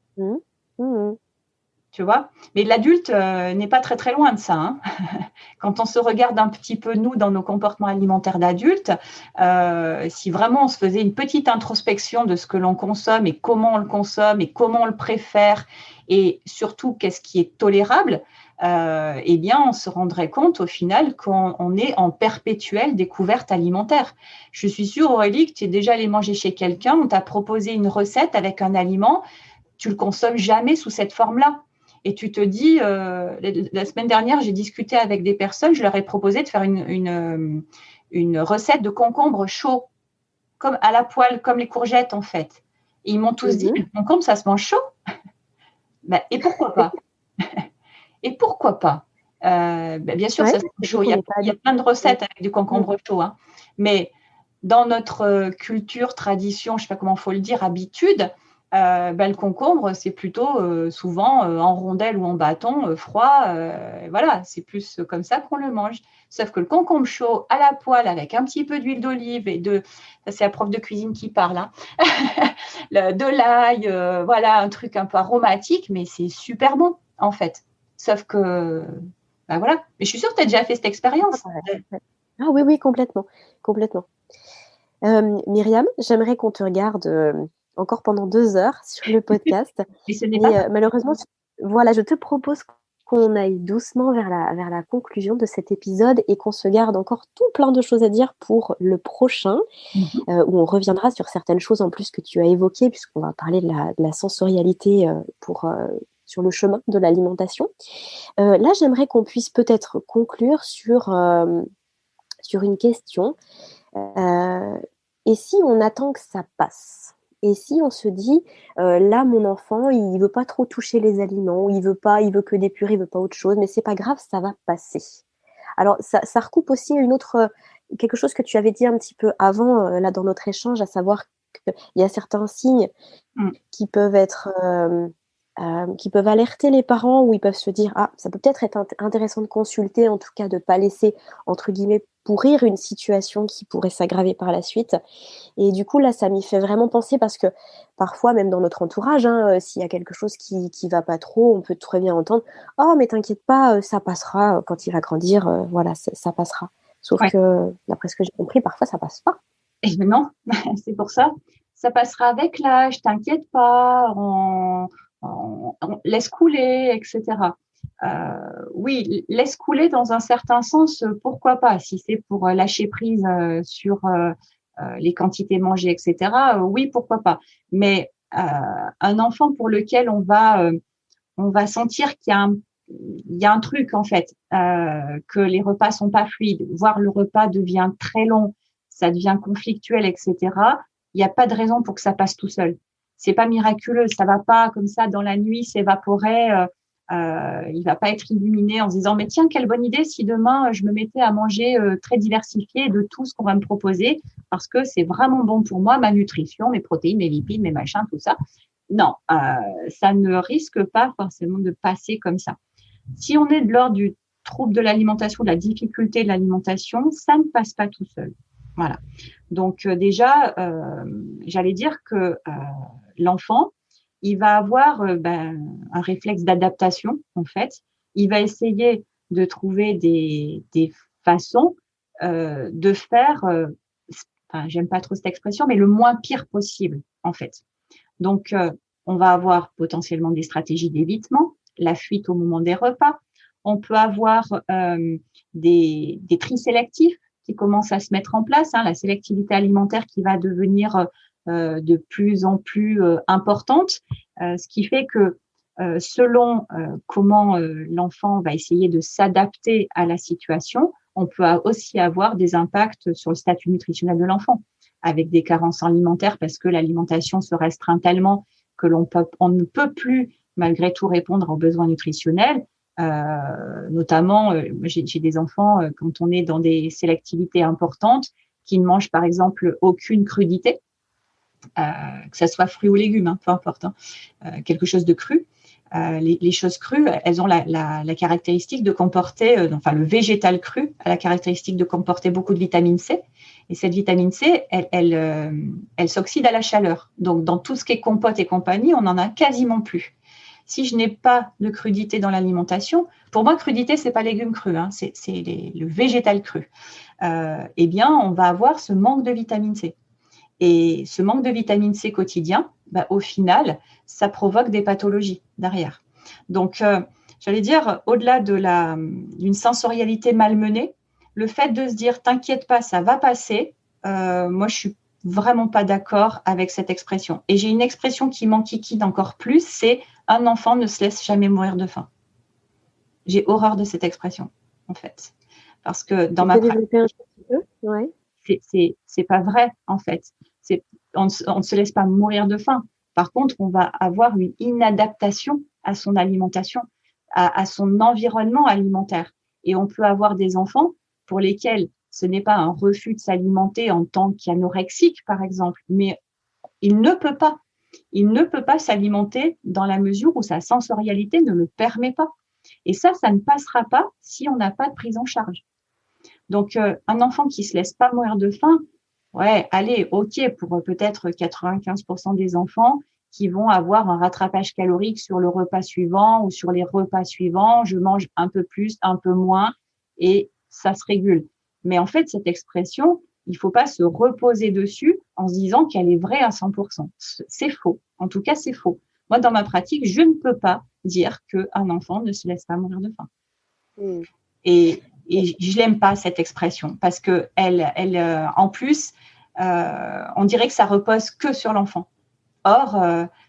Tu vois ? Mais l'adulte n'est pas très très loin de ça. Quand on se regarde un petit peu, nous, dans nos comportements alimentaires d'adultes, si vraiment on se faisait une petite introspection de ce que l'on consomme et comment on le consomme et comment on le préfère et surtout qu'est-ce qui est tolérable, eh bien, on se rendrait compte au final qu'on est en perpétuelle découverte alimentaire. Je suis sûre, Aurélie, que tu es déjà allé manger chez quelqu'un, on t'a proposé une recette avec un aliment, tu le consommes jamais sous cette forme-là. Et tu te dis, la semaine dernière, j'ai discuté avec des personnes, je leur ai proposé de faire une recette de concombre chaud, comme à la poêle, comme les courgettes en fait. Et ils m'ont tous dit, le concombre, ça se mange chaud. Et pourquoi pas ? Et pourquoi pas? Bien sûr, ça c'est chaud. Il y a plein de recettes avec du concombre chaud, hein. Mais dans notre culture, tradition, je ne sais pas comment il faut le dire, habitude, le concombre, c'est plutôt souvent en rondelle ou en bâton, froid. Voilà, c'est plus comme ça qu'on le mange. Sauf que le concombre chaud à la poêle avec un petit peu d'huile d'olive ça c'est la prof de cuisine qui parle, hein, de l'ail, voilà, un truc un peu aromatique, mais c'est super bon en fait. Sauf que, voilà. Mais je suis sûre que tu as déjà fait cette expérience. Ah oui, oui, complètement. Myriam, j'aimerais qu'on te regarde encore pendant 2 heures sur le podcast. Mais ce n'est pas malheureusement, voilà, je te propose qu'on aille doucement vers la conclusion de cet épisode et qu'on se garde encore tout plein de choses à dire pour le prochain, où on reviendra sur certaines choses en plus que tu as évoquées, puisqu'on va parler de la sensorialité sur le chemin de l'alimentation. Là, j'aimerais qu'on puisse peut-être conclure sur une question. Et si on attend que ça passe? Et si on se dit, là, mon enfant, il veut pas trop toucher les aliments, il veut que des purées, il veut pas autre chose, mais c'est pas grave, ça va passer. Alors, ça recoupe aussi quelque chose que tu avais dit un petit peu avant, là, dans notre échange, à savoir qu'il y a certains signes qui peuvent qui peuvent alerter les parents, où ils peuvent se dire, ah, ça peut peut-être être intéressant de consulter, en tout cas de ne pas laisser, entre guillemets, pourrir une situation qui pourrait s'aggraver par la suite. Et du coup, là, ça m'y fait vraiment penser, parce que parfois, même dans notre entourage, s'il y a quelque chose qui va pas trop, on peut très bien entendre, oh, mais t'inquiète pas, ça passera quand il va grandir, voilà, ça passera. Sauf que, d'après ce que j'ai compris, parfois, ça passe pas. Et non, c'est pour ça. Ça passera avec l'âge, t'inquiète pas, on laisse couler, etc. Oui, laisse couler dans un certain sens, pourquoi pas? Si c'est pour lâcher prise sur les quantités mangées, etc., oui, pourquoi pas? Mais un enfant pour lequel on va sentir qu'il y a un truc, en fait, que les repas sont pas fluides, voire le repas devient très long, ça devient conflictuel, etc., il n'y a pas de raison pour que ça passe tout seul. C'est pas miraculeux, ça va pas comme ça dans la nuit s'évaporer, il va pas être illuminé en se disant mais tiens, quelle bonne idée si demain je me mettais à manger très diversifié de tout ce qu'on va me proposer parce que c'est vraiment bon pour moi, ma nutrition, mes protéines, mes lipides, mes machins, tout ça. Non, ça ne risque pas forcément de passer comme ça. Si on est de l'ordre du trouble de l'alimentation, de la difficulté de l'alimentation, ça ne passe pas tout seul. Voilà. Donc déjà, j'allais dire que l'enfant, il va avoir un réflexe d'adaptation, en fait. Il va essayer de trouver des façons de faire, j'aime pas trop cette expression, mais le moins pire possible, en fait. Donc, on va avoir potentiellement des stratégies d'évitement, la fuite au moment des repas. On peut avoir des tris sélectifs qui commencent à se mettre en place, la sélectivité alimentaire qui va devenir de plus en plus importante, ce qui fait que selon comment l'enfant va essayer de s'adapter à la situation, on peut aussi avoir des impacts sur le statut nutritionnel de l'enfant, avec des carences alimentaires parce que l'alimentation se restreint tellement que on ne peut plus malgré tout répondre aux besoins nutritionnels. Notamment, j'ai des enfants quand on est dans des sélectivités importantes qui ne mangent par exemple aucune crudité, que ça soit fruits ou légumes, peu importe, quelque chose de cru. Les choses crues, elles ont la caractéristique de comporter, le végétal cru a la caractéristique de comporter beaucoup de vitamine C. Et cette vitamine C, elle s'oxyde à la chaleur. Donc, dans tout ce qui est compote et compagnie, on n'en a quasiment plus. Si je n'ai pas de crudité dans l'alimentation, pour moi, crudité, c'est pas légumes crus, c'est le végétal cru. Eh bien, on va avoir ce manque de vitamine C. Et ce manque de vitamine C quotidien, au final, ça provoque des pathologies derrière. Donc, j'allais dire, au-delà d'une sensorialité malmenée, le fait de se dire « t'inquiète pas, ça va passer », moi, je suis vraiment pas d'accord avec cette expression. Et j'ai une expression qui m'enquiquine encore plus, c'est « un enfant ne se laisse jamais mourir de faim ». J'ai horreur de cette expression, en fait. Parce que dans ma pratique, c'est pas vrai, en fait. On ne se laisse pas mourir de faim. Par contre, on va avoir une inadaptation à son alimentation. à son environnement alimentaire. Et on peut avoir des enfants pour lesquels ce n'est pas un refus de s'alimenter en tant qu'anorexique, par exemple, mais il ne peut pas. Il ne peut pas s'alimenter dans la mesure où sa sensorialité ne le permet pas. Et ça ne passera pas si on n'a pas de prise en charge. Donc, un enfant qui se laisse pas mourir de faim, ouais, allez, ok, pour peut-être 95% des enfants qui vont avoir un rattrapage calorique sur le repas suivant ou sur les repas suivants, je mange un peu plus, un peu moins, et ça se régule. Mais en fait, cette expression, il faut pas se reposer dessus en se disant qu'elle est vraie à 100%. C'est faux. En tout cas, c'est faux. Moi, dans ma pratique, je ne peux pas dire qu'un enfant ne se laisse pas mourir de faim. Et je l'aime pas, cette expression, parce que en plus, on dirait que ça repose que sur l'enfant. Or,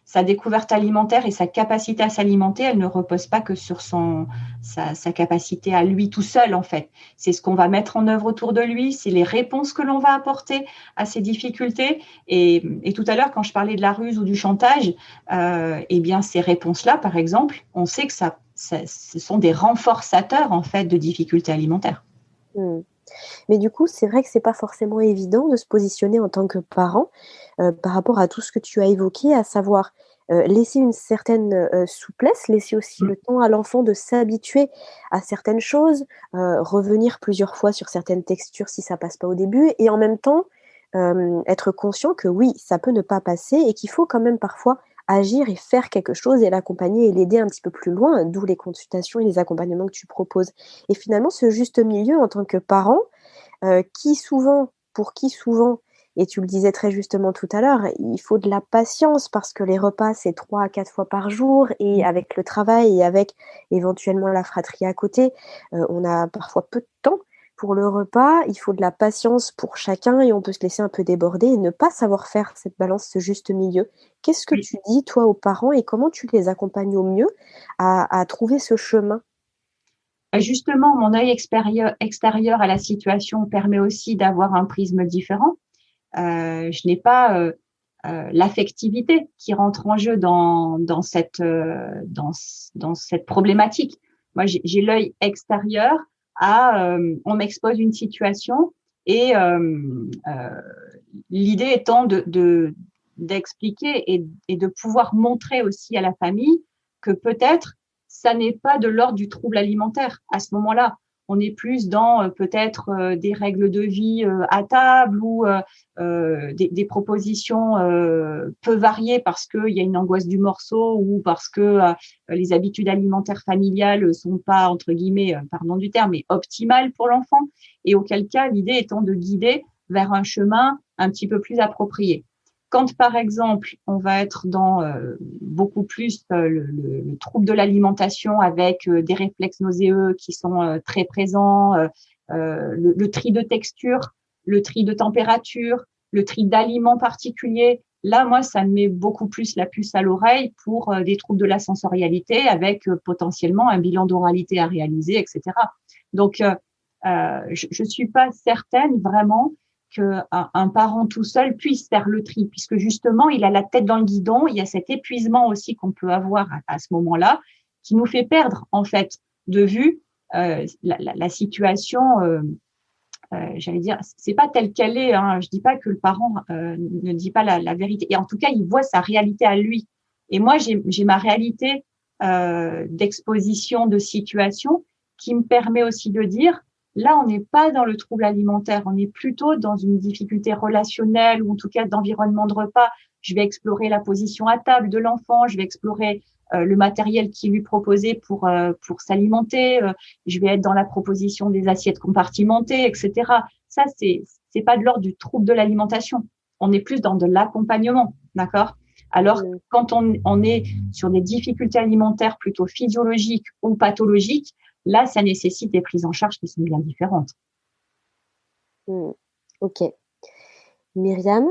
sa découverte alimentaire et sa capacité à s'alimenter, elle ne repose pas que sur sa capacité à lui tout seul, en fait. C'est ce qu'on va mettre en œuvre autour de lui, c'est les réponses que l'on va apporter à ses difficultés. Et tout à l'heure, quand je parlais de la ruse ou du chantage, eh bien, ces réponses-là, par exemple, on sait que ce sont des renforçateurs, en fait, de difficultés alimentaires. Mais du coup, c'est vrai que c'est pas forcément évident de se positionner en tant que parent par rapport à tout ce que tu as évoqué, à savoir laisser une certaine souplesse, laisser aussi le temps à l'enfant de s'habituer à certaines choses, revenir plusieurs fois sur certaines textures si ça passe pas au début, et en même temps être conscient que oui, ça peut ne pas passer et qu'il faut quand même parfois agir et faire quelque chose et l'accompagner et l'aider un petit peu plus loin, d'où les consultations et les accompagnements que tu proposes. Et finalement, ce juste milieu en tant que parent, pour qui souvent, et tu le disais très justement tout à l'heure, il faut de la patience parce que les repas, c'est 3 à 4 fois par jour et avec le travail et avec éventuellement la fratrie à côté, on a parfois peu de temps pour le repas. Il faut de la patience pour chacun et on peut se laisser un peu déborder et ne pas savoir faire cette balance, ce juste milieu. Qu'est-ce que tu dis, toi, aux parents et comment tu les accompagnes au mieux à trouver ce chemin? Justement, mon œil extérieur à la situation permet aussi d'avoir un prisme différent. Je n'ai pas l'affectivité qui rentre en jeu dans cette problématique. Moi, j'ai l'œil extérieur on m'expose une situation et l'idée étant d'expliquer et de pouvoir montrer aussi à la famille que peut-être ça n'est pas de l'ordre du trouble alimentaire à ce moment-là. On est plus dans peut-être des règles de vie à table ou des propositions peu variées parce qu'il y a une angoisse du morceau ou parce que les habitudes alimentaires familiales sont pas, entre guillemets, pardon du terme, mais optimales pour l'enfant. Et auquel cas, l'idée étant de guider vers un chemin un petit peu plus approprié. Quand, par exemple, on va être dans beaucoup plus le trouble de l'alimentation avec des réflexes nauséeux qui sont très présents, le tri de texture, le tri de température, le tri d'aliments particuliers, là, moi, ça me met beaucoup plus la puce à l'oreille pour des troubles de la sensorialité avec potentiellement un bilan d'oralité à réaliser, etc. Donc, je suis pas certaine vraiment qu'un parent tout seul puisse faire le tri, puisque justement, il a la tête dans le guidon, il y a cet épuisement aussi qu'on peut avoir à ce moment-là, qui nous fait perdre, en fait, de vue la situation, j'allais dire, c'est pas telle qu'elle est, hein. Je dis pas que le parent ne dit pas la vérité, et en tout cas, il voit sa réalité à lui. Et moi, j'ai ma réalité d'exposition de situation qui me permet aussi de dire, là, on n'est pas dans le trouble alimentaire, on est plutôt dans une difficulté relationnelle ou en tout cas d'environnement de repas. Je vais explorer la position à table de l'enfant, je vais explorer le matériel qui lui proposé pour s'alimenter, je vais être dans la proposition des assiettes compartimentées, etc. Ça, c'est pas de l'ordre du trouble de l'alimentation. On est plus dans de l'accompagnement, d'accord? Alors, quand on est sur des difficultés alimentaires plutôt physiologiques ou pathologiques, là, ça nécessite des prises en charge qui sont bien différentes. Ok. Myriam,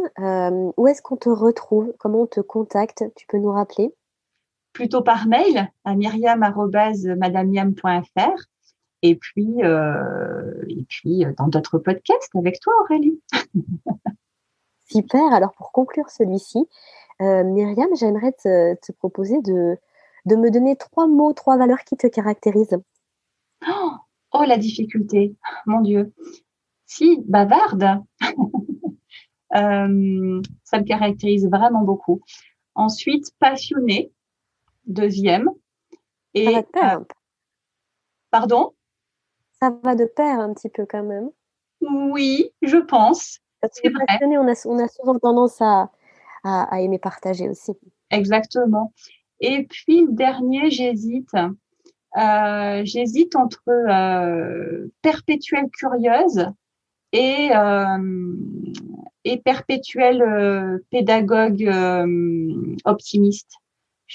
où est-ce qu'on te retrouve? Comment on te contacte? Tu peux nous rappeler? Plutôt par mail à myriam@madameyam.fr et puis dans d'autres podcasts avec toi, Aurélie. Super. Alors, pour conclure celui-ci, Myriam, j'aimerais te proposer de de me donner 3 mots, 3 valeurs qui te caractérisent. Oh, la difficulté, mon Dieu. Si, bavarde, ça me caractérise vraiment beaucoup. Ensuite, passionnée, deuxième. Et, ça va de pair. Pardon ? Ça va de pair un petit peu quand même. Oui, je pense. Parce que passionné, on a souvent tendance à aimer partager aussi. Exactement. Et puis le dernier, j'hésite entre perpétuelle curieuse et perpétuelle pédagogue optimiste.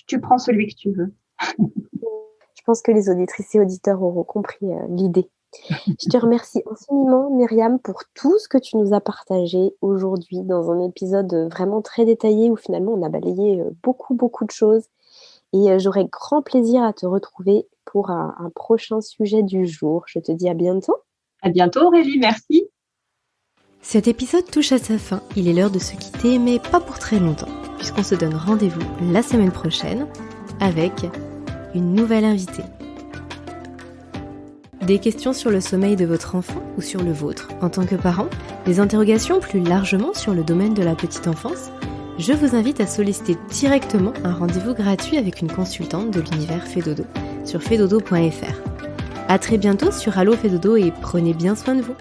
Tu prends celui que tu veux. Je pense que les auditrices et auditeurs auront compris l'idée. Je te remercie infiniment, Myriam, pour tout ce que tu nous as partagé aujourd'hui dans un épisode vraiment très détaillé où finalement on a balayé beaucoup de choses. Et j'aurai grand plaisir à te retrouver pour un prochain sujet du jour. Je te dis à bientôt. À bientôt, Aurélie, merci. Cet épisode touche à sa fin. Il est l'heure de se quitter, mais pas pour très longtemps, puisqu'on se donne rendez-vous la semaine prochaine avec une nouvelle invitée. Des questions sur le sommeil de votre enfant ou sur le vôtre en tant que parent, des interrogations plus largement sur le domaine de la petite enfance, je vous invite à solliciter directement un rendez-vous gratuit avec une consultante de l'univers Fedodo sur fedodo.fr. À très bientôt sur Allo Fedodo et prenez bien soin de vous.